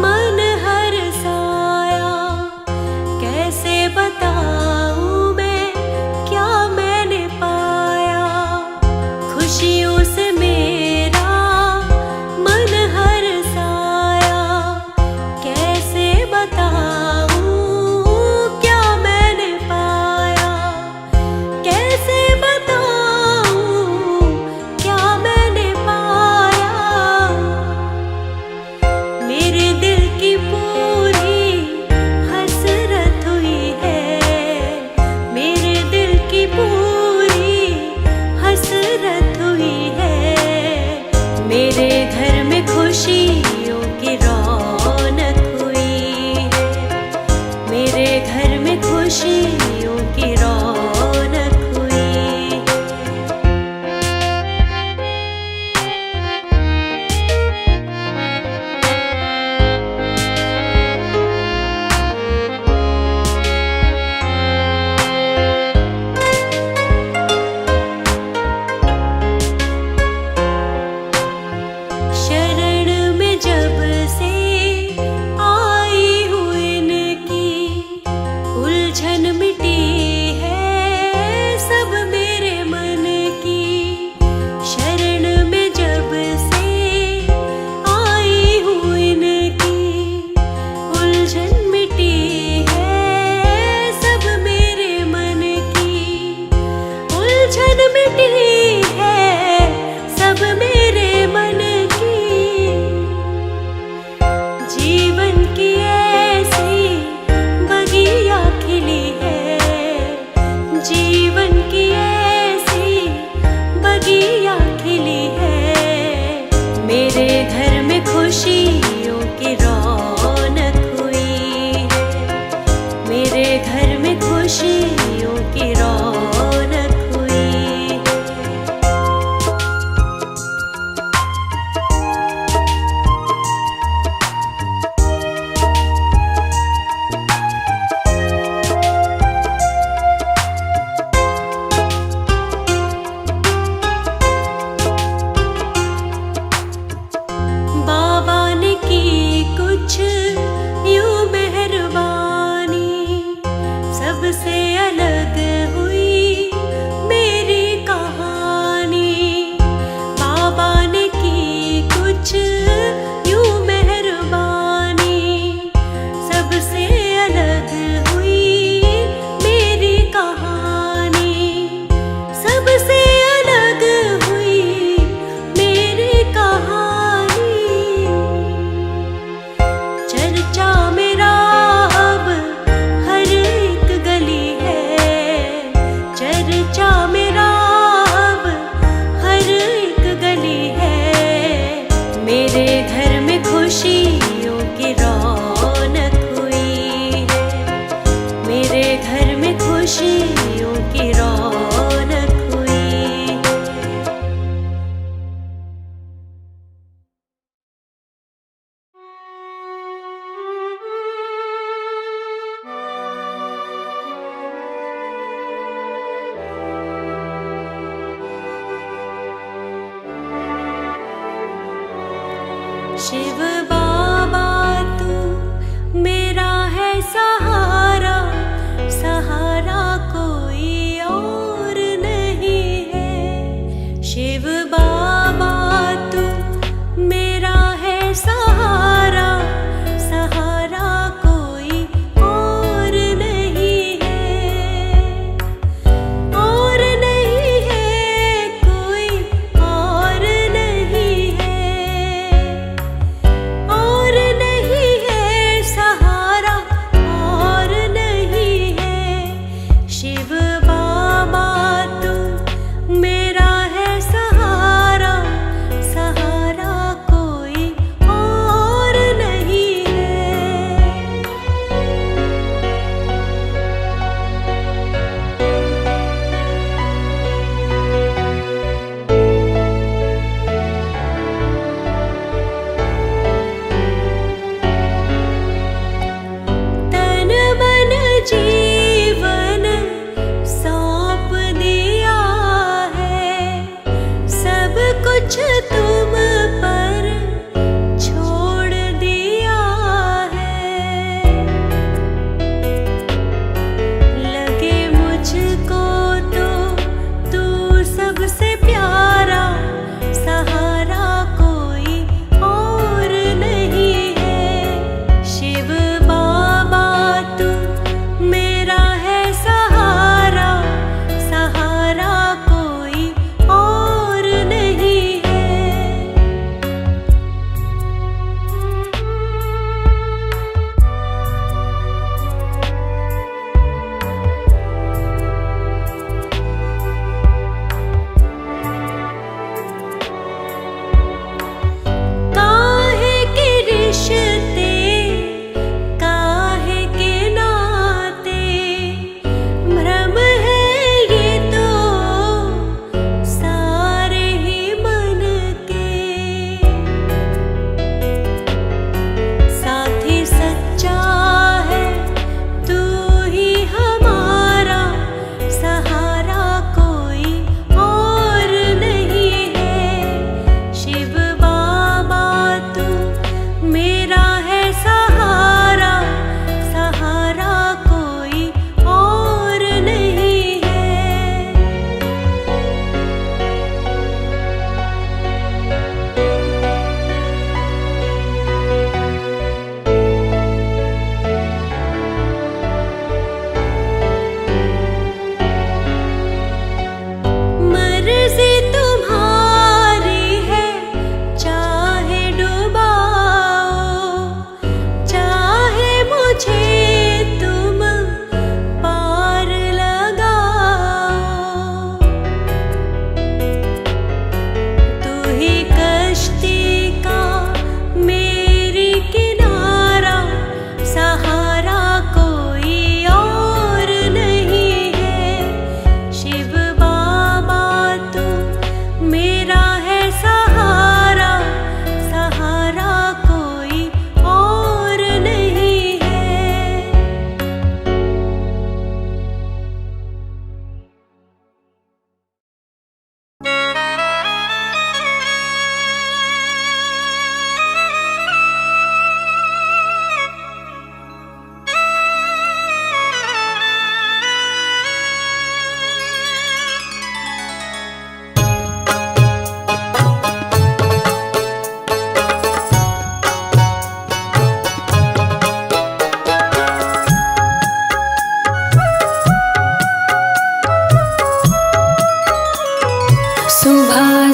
मन हर्षाया। कैसे बताऊं मैं क्या मैंने पाया। खुशियों से मेरा मन हर्षाया। कैसे बताऊं क्या मैंने पाया। कैसे बताऊं क्या मैंने पाया। मेरे दिल की पूरी हसरत हुई है। मेरे दिल की पूरी हसरत हुई है। मेरे घर में खुशियों की रौनक हुई है। मेरे घर में खुशियों की रौनक हुई है। शरण में जब से आई हूँ इनकी उलझन मिटी है। खुशियों की रौनक हुई। बाबा ने की कुछ यूं मेहरबानी, सबसे अलग हुई मेरी कहानी। बाबा ने की कुछ यूं मेहरबानी, सबसे अलग हुई मेरी कहानी। सबसे अलग हुई मेरी कहानी। चर्चा मेरा अब हर एक गली है, चर्चा मेरा अब हर एक गली है। मेरे घर में खुशियों की रौनक हुई है, मेरे घर में खुशियों की रौनक हुई है। शिव बाबा तू मेरा है सहारा, सहारा कोई और नहीं है। शिव बाबा तू मेरा है सहारा, सहारा कोई और नहीं है। और नहीं है, कोई और नहीं है।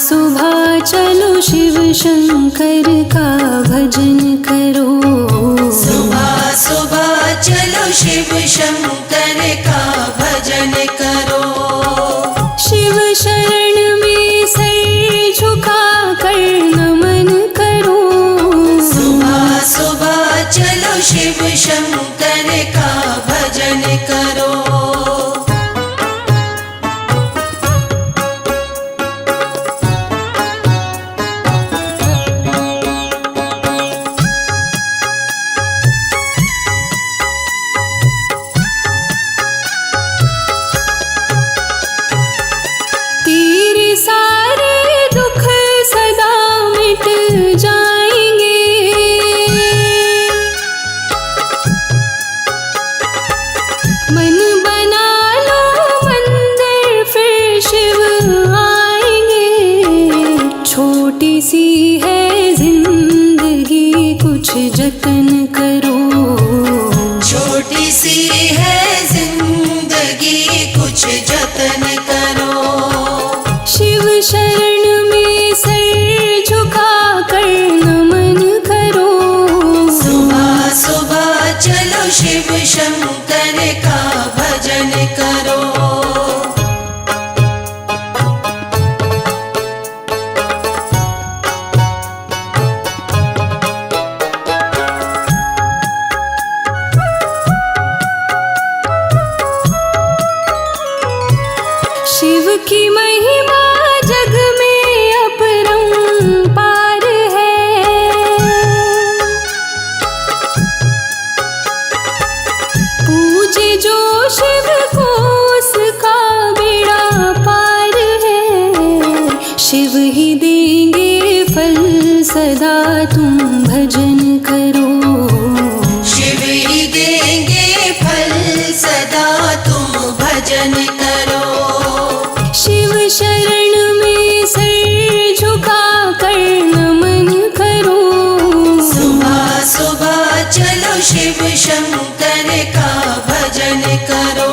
सुबह चलो शिव शंकर का भजन करो। सुबह सुबह चलो शिव शंकर का भजन करो। शिव शरण में सिर झुका कर नमन करो। सुबह सुबह चलो शिव शंकर का भजन करो। तेरे सारे दुख सदा मिट जाएंगे। मन बना लो मंदिर फिर शिव आएंगे। छोटी सी है जिंदगी कुछ जतन करो। छोटी सी है जिंदगी कुछ जतन करो। शिव शरण में सिर झुका कर नमन करो। सुबह सुबह चलो शिव शंकर का भजन करो। शिव की महिमा जग में अपरंपार है। पूजे जो शिव को उसका बेड़ा पार है। शिव ही देंगे फल सदा तुम भजन करो। शिव ही देंगे फल सदा तुम भजन करो। शिव शरण में सिर झुका कर नमन करो। सुबह सुबह चलो शिव शंकर का भजन करो।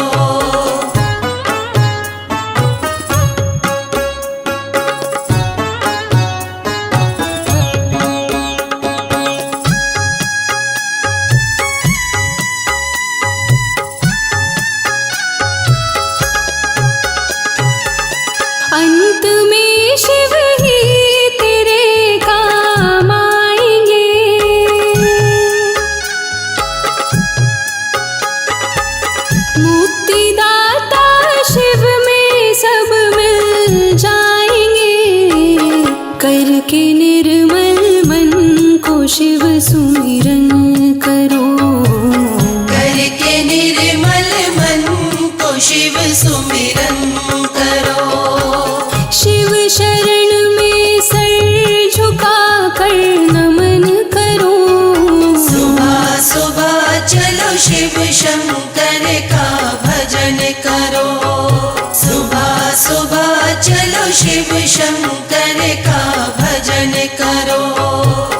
अंत में शिव ही तेरे काम आएंगे। मुक्तिदाता शिव में सब मिल जाएंगे। करके निर्मल मन को शिव सुमिरन करो। करके निर्मल मन को शिव सुमिरन करो। शिव शरण में सिर झुका कर नमन करो। सुबह सुबह चलो शिव शंकर का भजन करो। सुबह सुबह चलो शिव शंकर का भजन करो।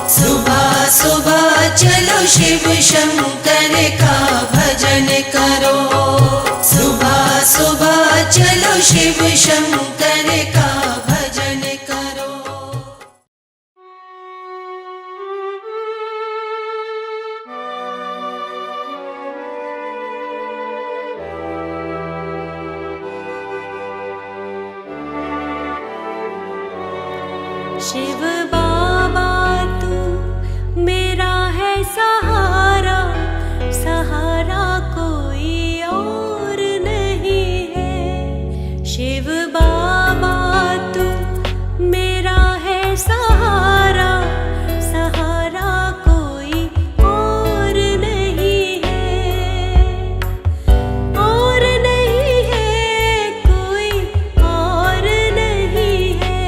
सुबह सुबह चलो शिव शंकर का भजन करो। सुबह सुबह चलो शिव शंकर का भजन करो। शिव बाबा तू मेरा है सहारा, सहारा कोई और नहीं है। शिव बाबा तू मेरा है सहारा, सहारा कोई और नहीं है। और नहीं है कोई और नहीं है।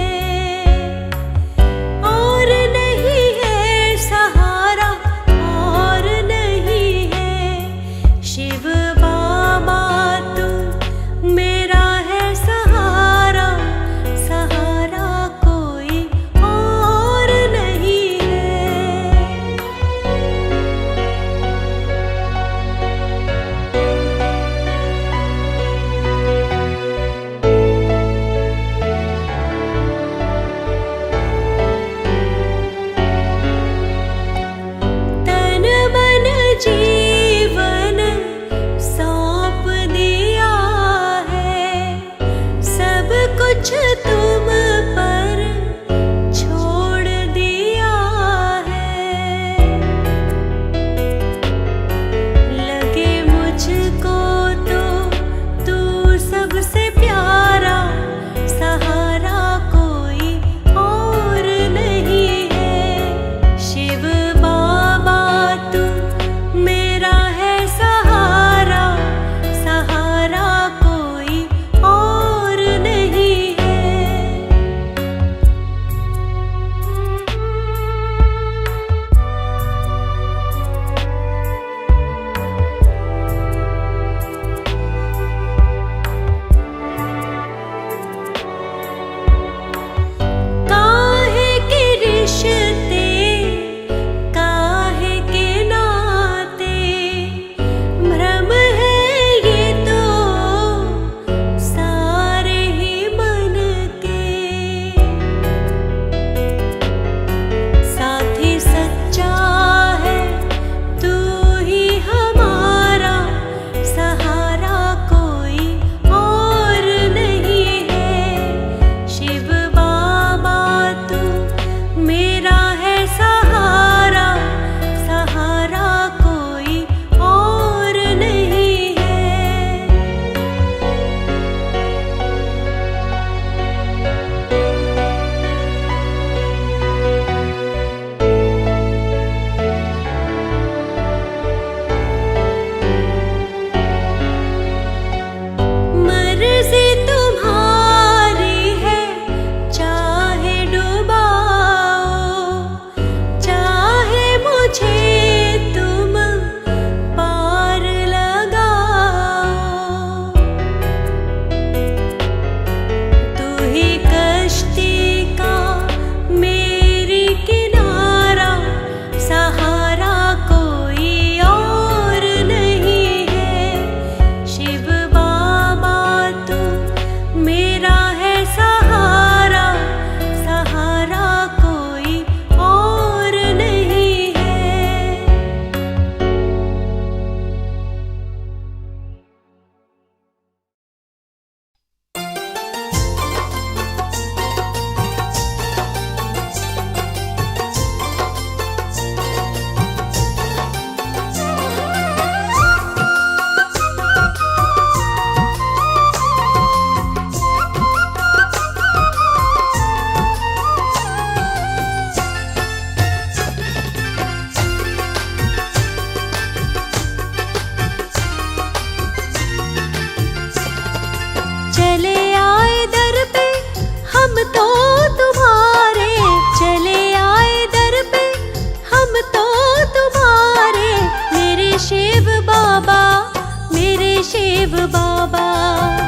शिव बाबा,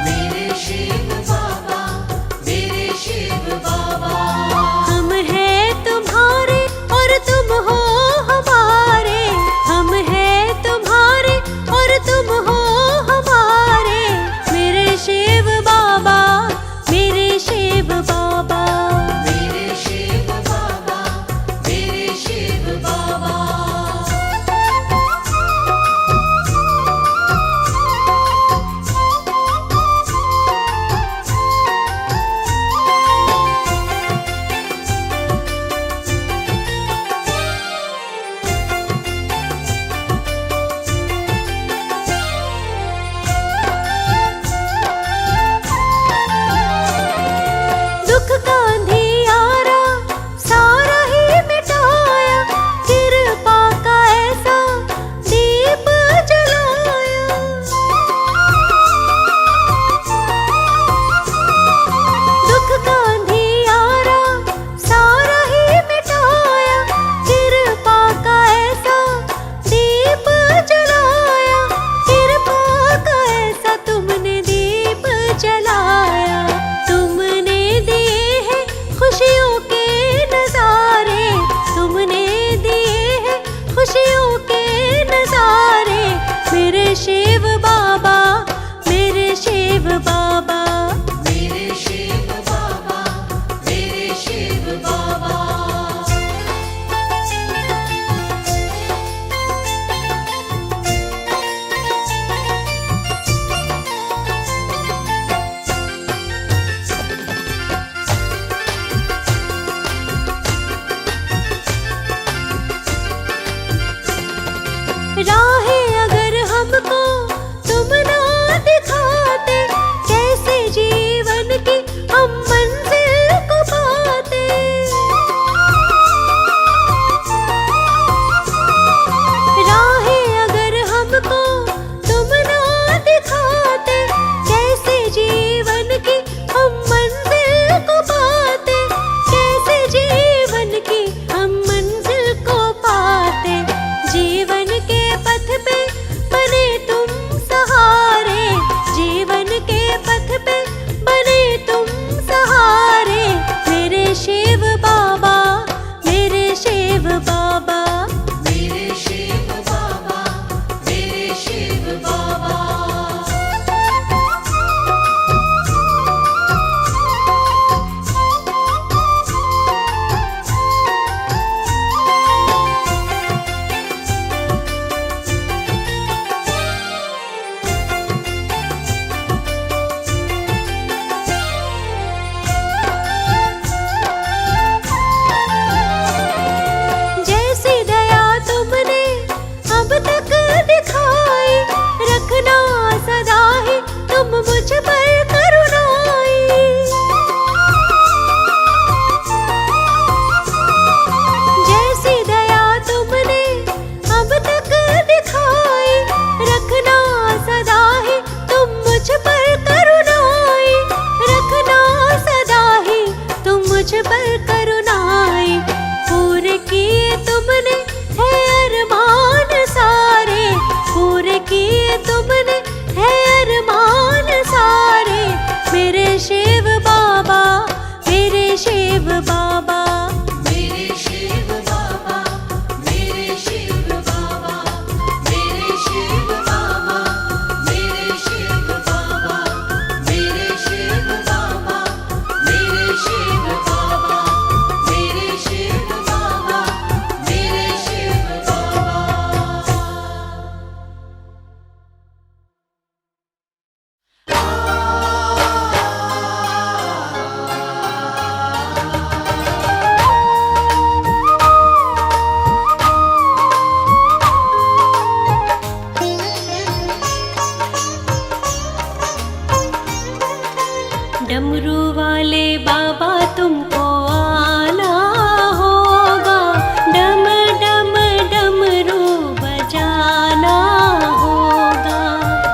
मेरे शिव बाबा, मेरे शिव बाबा। हम हैं तुम्हारे और तुम हो हमारे, हम हैं तुम्हारे और तुम हो हमारे, मेरे शिव बाबा, मेरे शिव बाबा। मेरे शिव बाबा, मेरे शिव बाबा। दुख का अंधियारा सारा ही मिटाया, कृपा का ऐसा दीप जलाया। दुख का अंधियारा सारा ही मिटाया, कृपा का ऐसा दीप जलाया, कृपा का ऐसा तुमने दीप जलाया। तुमने दिए हैं खुशियों के नजारे, तुमने दिए हैं खुशियों के नजारे, मेरे शिव बाबा, मेरे शिव बाबा। मेरे शिव बाबा, मेरे शिव बाबा। राहें अगर हमको तुम ना दिखाते, कैसे जीवन की हम मंजिल को पाते। राहें अगर हमको तुम ना दिखाते, कैसे जीवन की हम मंजिल को पाते, कैसे जीवन की हम मंजिल को पाते। जीवन के पथ पे बने तुम सहारे, जीवन के पथ पे बने तुम सहारे, मेरे शिव बाबा, मेरे शिव बाबा। मेरे शिव बाबा, मेरे शिव बाबा। जैसी दया तुमने अब तक दिखाई, रखना सदा ही तुम मुझ पर करुणाई। जैसी दया तुमने अब तक दिखाई, रखना सदा ही तुम मुझ पर करुणाई, रखना सदा ही तुम मुझ पर करुणाई। पूरे किए तुमने है अरमान सारे, पूरे किए तुमने है अरमान सारे, मेरे शिव बाबा, मेरे शिव बाबा। मेरे शिव बाबा, मेरे शिव बाबा। मेरे शिव बाबा, मेरे शिव बाबा। मेरे शिव बाबा, मेरे शिव बाबा। मेरे शिव बाबा, मेरे शिव बाबा। डमरू वाले बाबा तुमको आना होगा, डम डम डमरू बजाना होगा।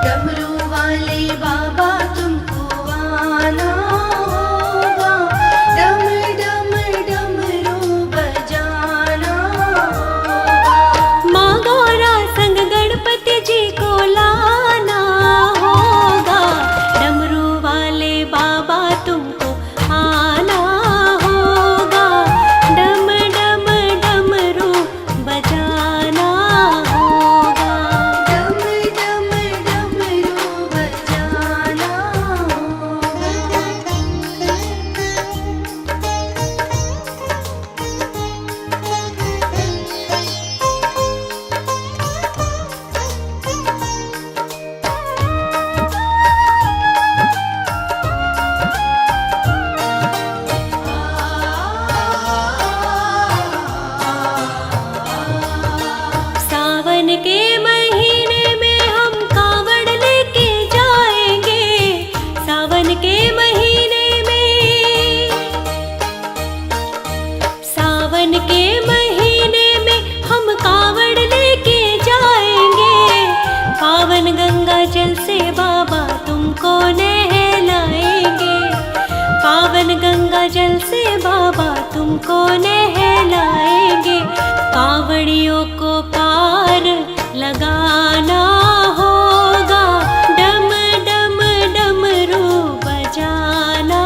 डमरू वाले बाबा तुमको आना होगा, डम डम डमरू बजाना होगा। माँ गौरा संग गणपति जी को लाना होगा। हमको नहलाएंगे। कांवड़ियों को पार लगाना होगा, डम डम डमरू बजाना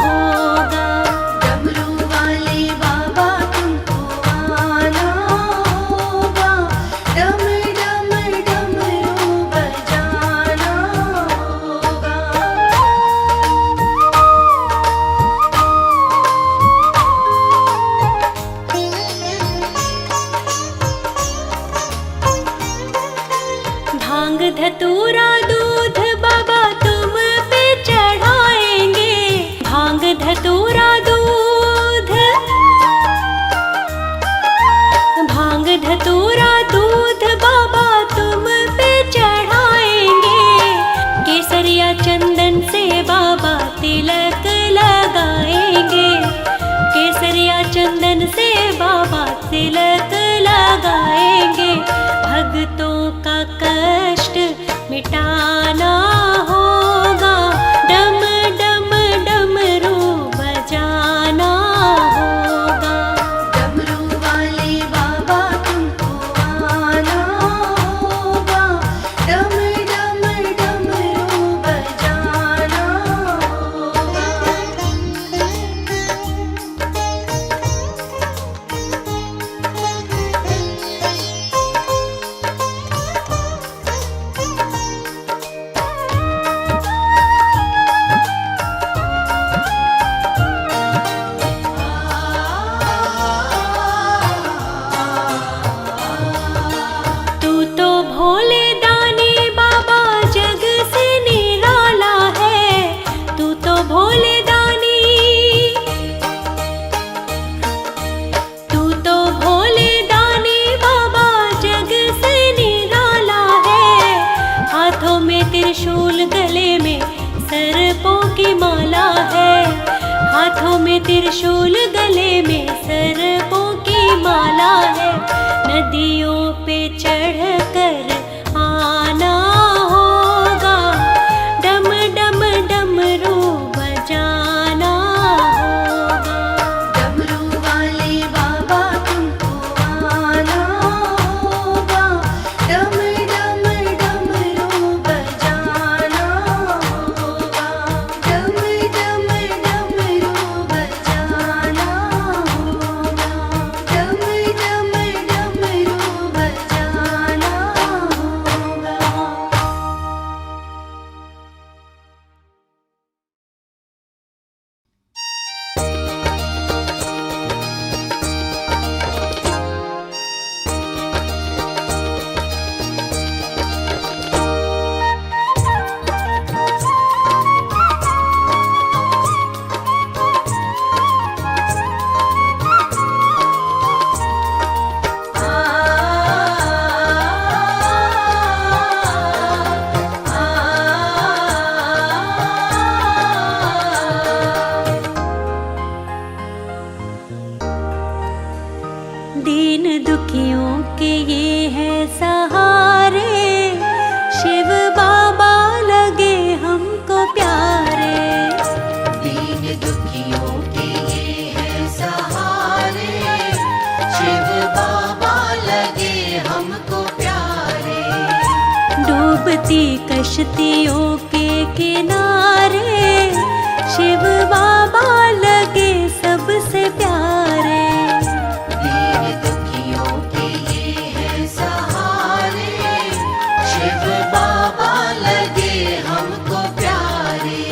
होगा। डमरू वाले बाबा तुमको आना होगा, डम डम डमरू बजाना होगा। भांग धतूरा दूध बाबा तुम पे चढ़ाएंगे। भांग धतूरा दूध, भांग धतूरा दूध बाबा तुम पे चढ़ाएंगे। केसरिया चंदन से बाबा तिलक लगाएंगे। केसरिया चंदन से बाबा तिलक लगाएंगे। भक्तों का कष्ट मिटाना होगा, डम डम डमरू बजाना होगा। डमरू वाले बाबा तुमको आना होगा, डम डम डमरू बजाना होगा। तू तो भोले दानी बाबा जग से निराला है। तू तो भोले दानी, तू तो भोले दानी बाबा जग से निराला है। हाथों में त्रिशूल, गले में सर्पों की माला है। हाथों में त्रिशूल, गले में सर्पों की माला है। नदियों पे चढ़कर आना होगा, डम डम डमरू बजाना होगा। डमरू वाले बाबा तुमको आना होगा, डम डम डमरू बजाना होगा। डम डम डमरू बजाना होगा, डम डम डमरू बजाना होगा। दीन दुखियों के ये है सहारे, शिव बाबा लगे हमको प्यारे। दीन दुखियों के ये है सहारे, शिव बाबा लगे हमको प्यारे। डूबती कश्तियों के किनारे, शिव बाबा लगे सबसे प्यारे। दीन दुखियों के ये है सहारे, शिव बाबा लगे हमको प्यारे।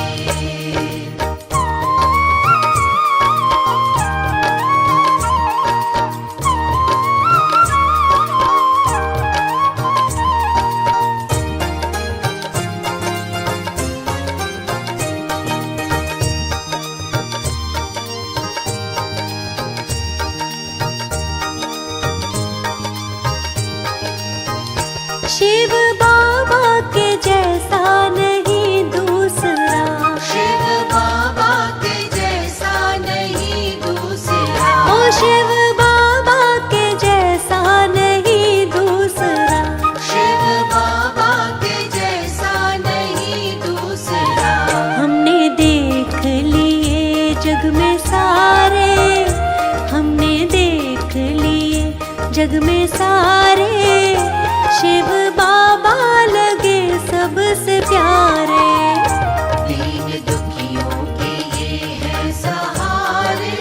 शिव बाबा के जैसा नहीं दूसरा, शिव बाबा के जैसा नहीं दूसरा। ओ शिव बाबा के जैसा नहीं दूसरा। शिव बाबा के जैसा नहीं दूसरा। हमने देख लिए जग में सारे, जग में सारे, शिव बाबा लगे सबसे प्यारे। दीन दुखियों के ये हैं सहारे,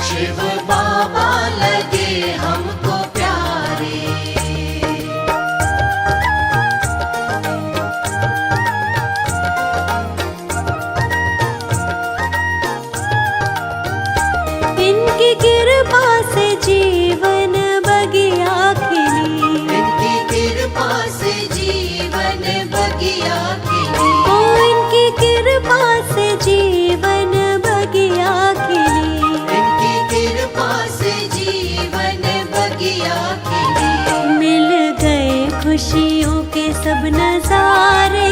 शिव बाबा लगे हमको प्यारे। इनकी कृपा से जीवन बगिया खिली, इनकी कृपा से जीवन बगिया खिली। ओ इनकी कृपा से जीवन बगिया खिली। इनकी कृपा से जीवन बगिया खिली। मिल गए खुशियों के सब नजारे,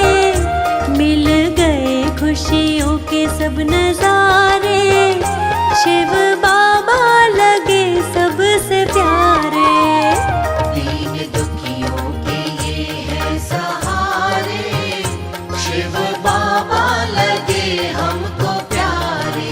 मिल गए खुशियों के सब नजारे, शिव बाबा लगे सबसे प्यारे। दीन दुखियों के ये हैं सहारे, शिव बाबा लगे हमको प्यारे।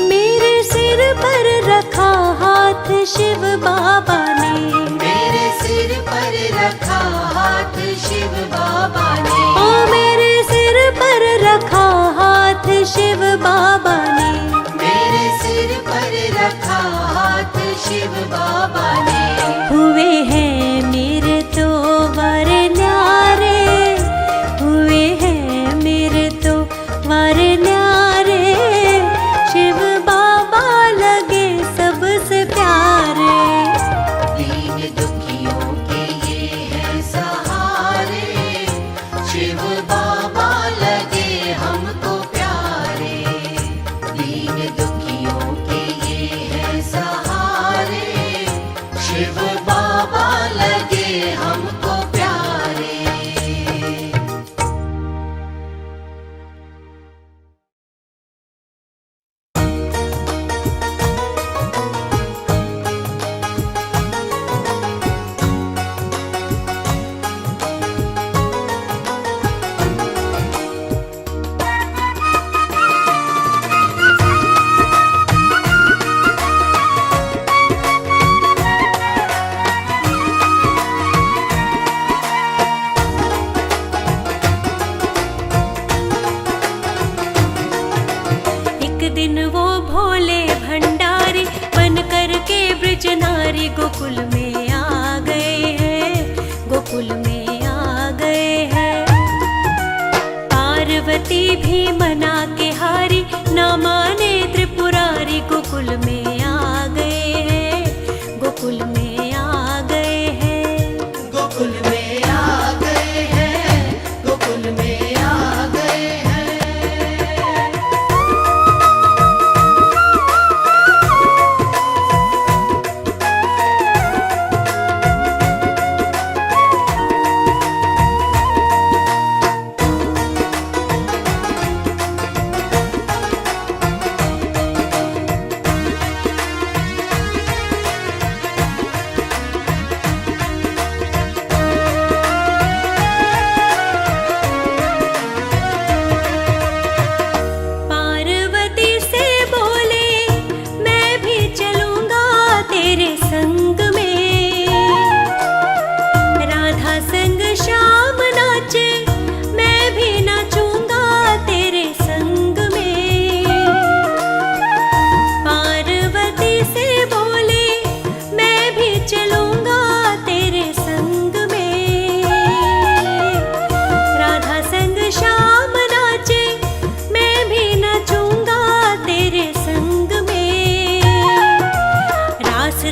मेरे सिर पर रखा हाथ शिव बाबा ने, मेरे सिर पर रखा हाथ शिव बाबा ने। ओ मेरे सिर पर रखा हाथ शिव बाबा ने। मेरे सिर पर रखा हाथ शिव बाबा ने। हुए हैं मेरे तो वर न्यारे, हुए हैं मेरे तो वर न्यारे, शिव बाबा लगे सबसे प्यारे। दीन दुखियों के ये हैं सहारे, शिव बाबा लगे हमको प्यारे। दीन दुखियों के ये हैं सहारे, शिव बाबा लगे हमको प्यारे। एक दिन वो भोले भंडारी बन कर के ब्रज नारी गोकुल में आ गए हैं, गोकुल में आ गए हैं। पार्वती भी मना के हारी, ना माने त्रिपुरारी, गोकुल में आ गए हैं, गोकुल में आ गए हैं। गोकुल में आ गए हैं, गोकुल में आ गए हैं।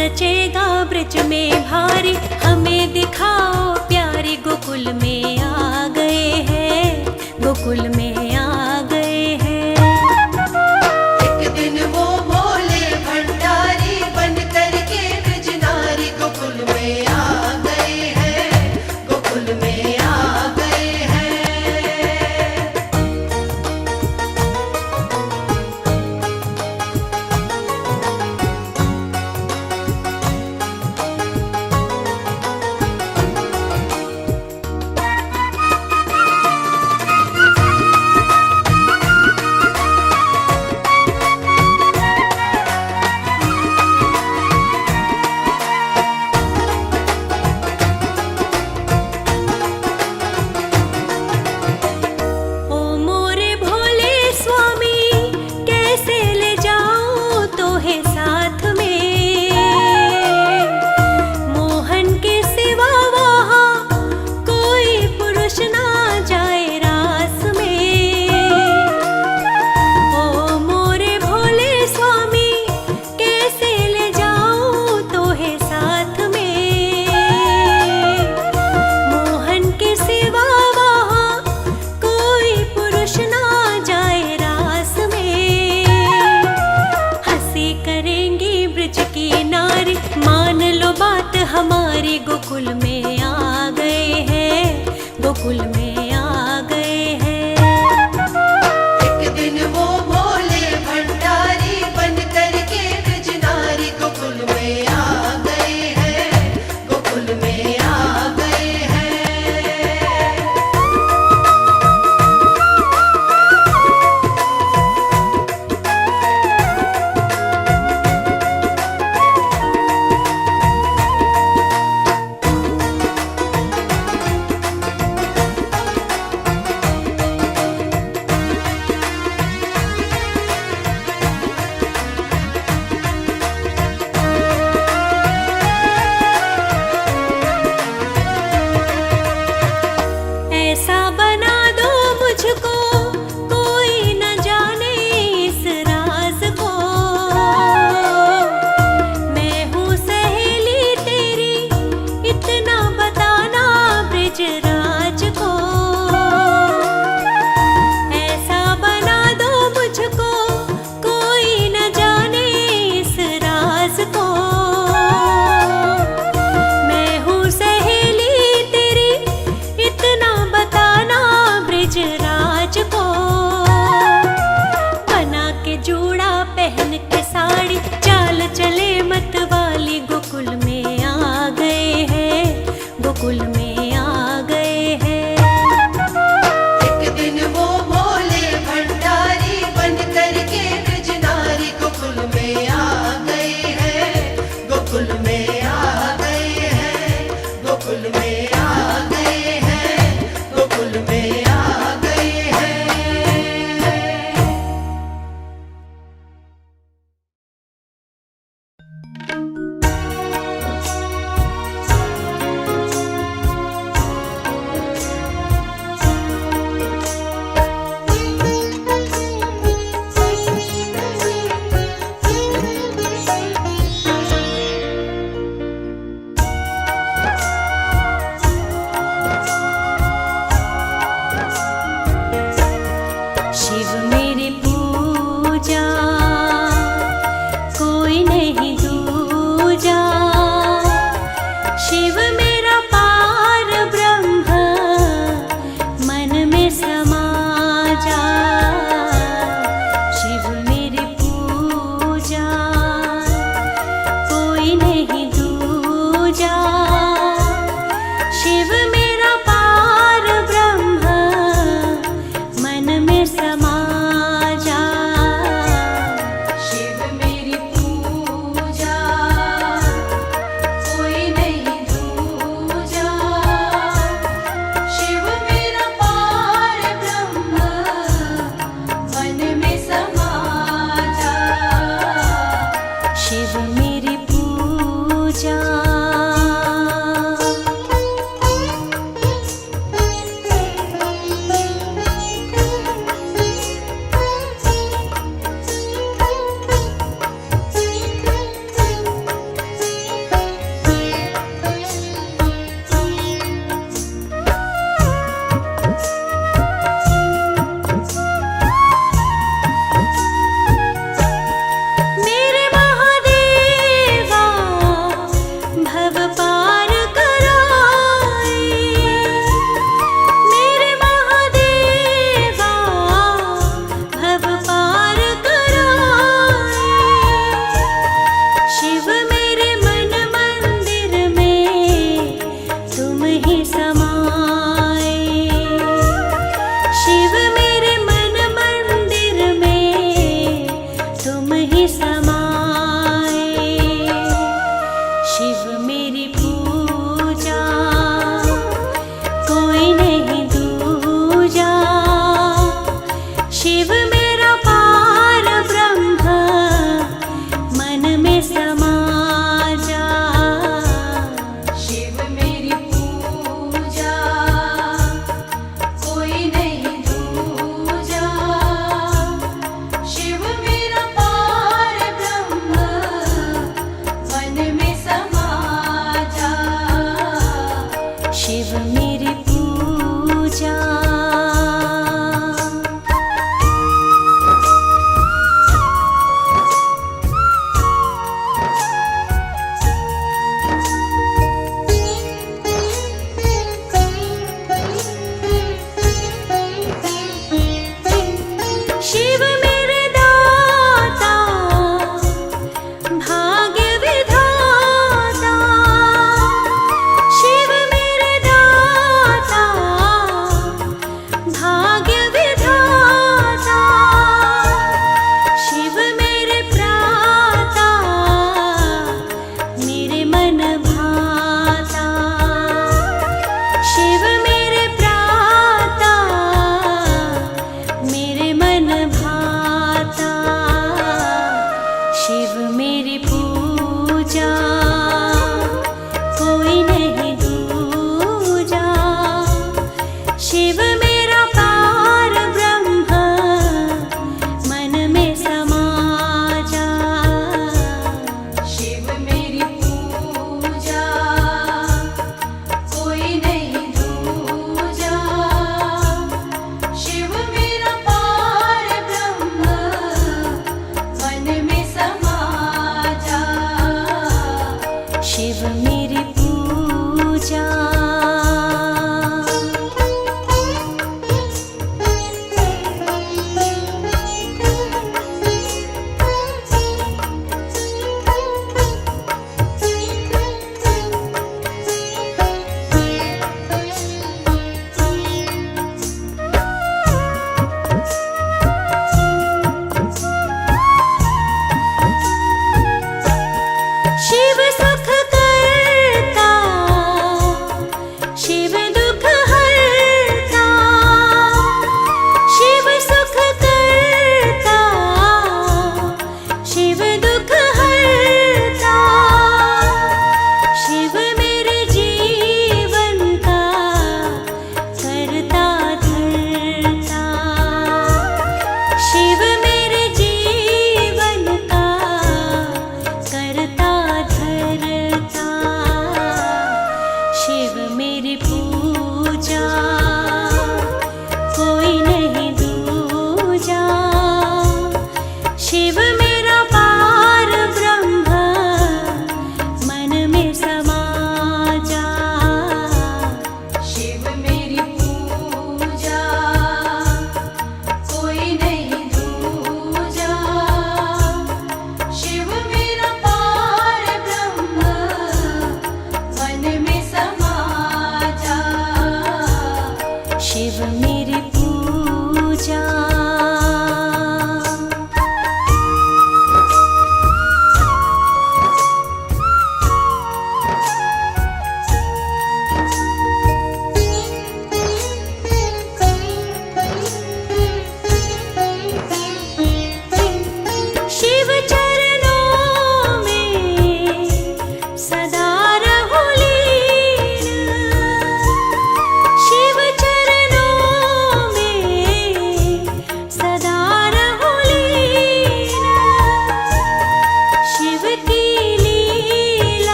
रचेगा ब्रज में भारी, हमें दिखाओ प्यारी। गोकुल में आ गए हैं, गोकुल में आ गए हैं। एक दिन वो भोले भंडारी बन कर के ब्रज नारी गोकुल में आ गए हैं, गोकुल में आ गए हैं। कैसे करेंगी ब्रज की नारी, मान लो बात हमारी, गोकुल में आ गए हैं, गोकुल में आ गए हैं। एक दिन वो भोले भंडारी बन करके ब्रज नारी गोकुल में आ गए हैं, गोकुल में आ गए हैं। ऐसा बना दो मुझको कोई न जाने इस राज को, मैं हूँ सहेली तेरी इतना बताना ब्रजराज को। ऐसा बना दो मुझको कोई न जाने इस राज को, मैं हूँ सहेली तेरी इतना बताना ब्रजराज को। बना के जूड़ा पहन के साड़ी, चाल चले मत वाली, गोकुल में आ गए हैं, गोकुल में आ गए हैं। एक दिन वो भोले भंडारी बन करके ब्रज नारी गोकुल में आ गए हैं, गोकुल में आ गए हैं, गोकुल में आ गए हैं, गोकुल में आ गए हैं। शिव मेरी पूजा कोई नहीं दूजा, शिव मेरा पार ब्रह्म मन में समा जा। शिव मेरी पूजा कोई नहीं दूजा, शिव मेरा पार ब्रह्म मन में समा जा। शिव मेरी पूजा कोई नहीं दूजा, शिव मेरा पार ब्रह्म मन में समा जा। शिव मेरी पूजा मेरे महादेवा शिव मेरी पूजा।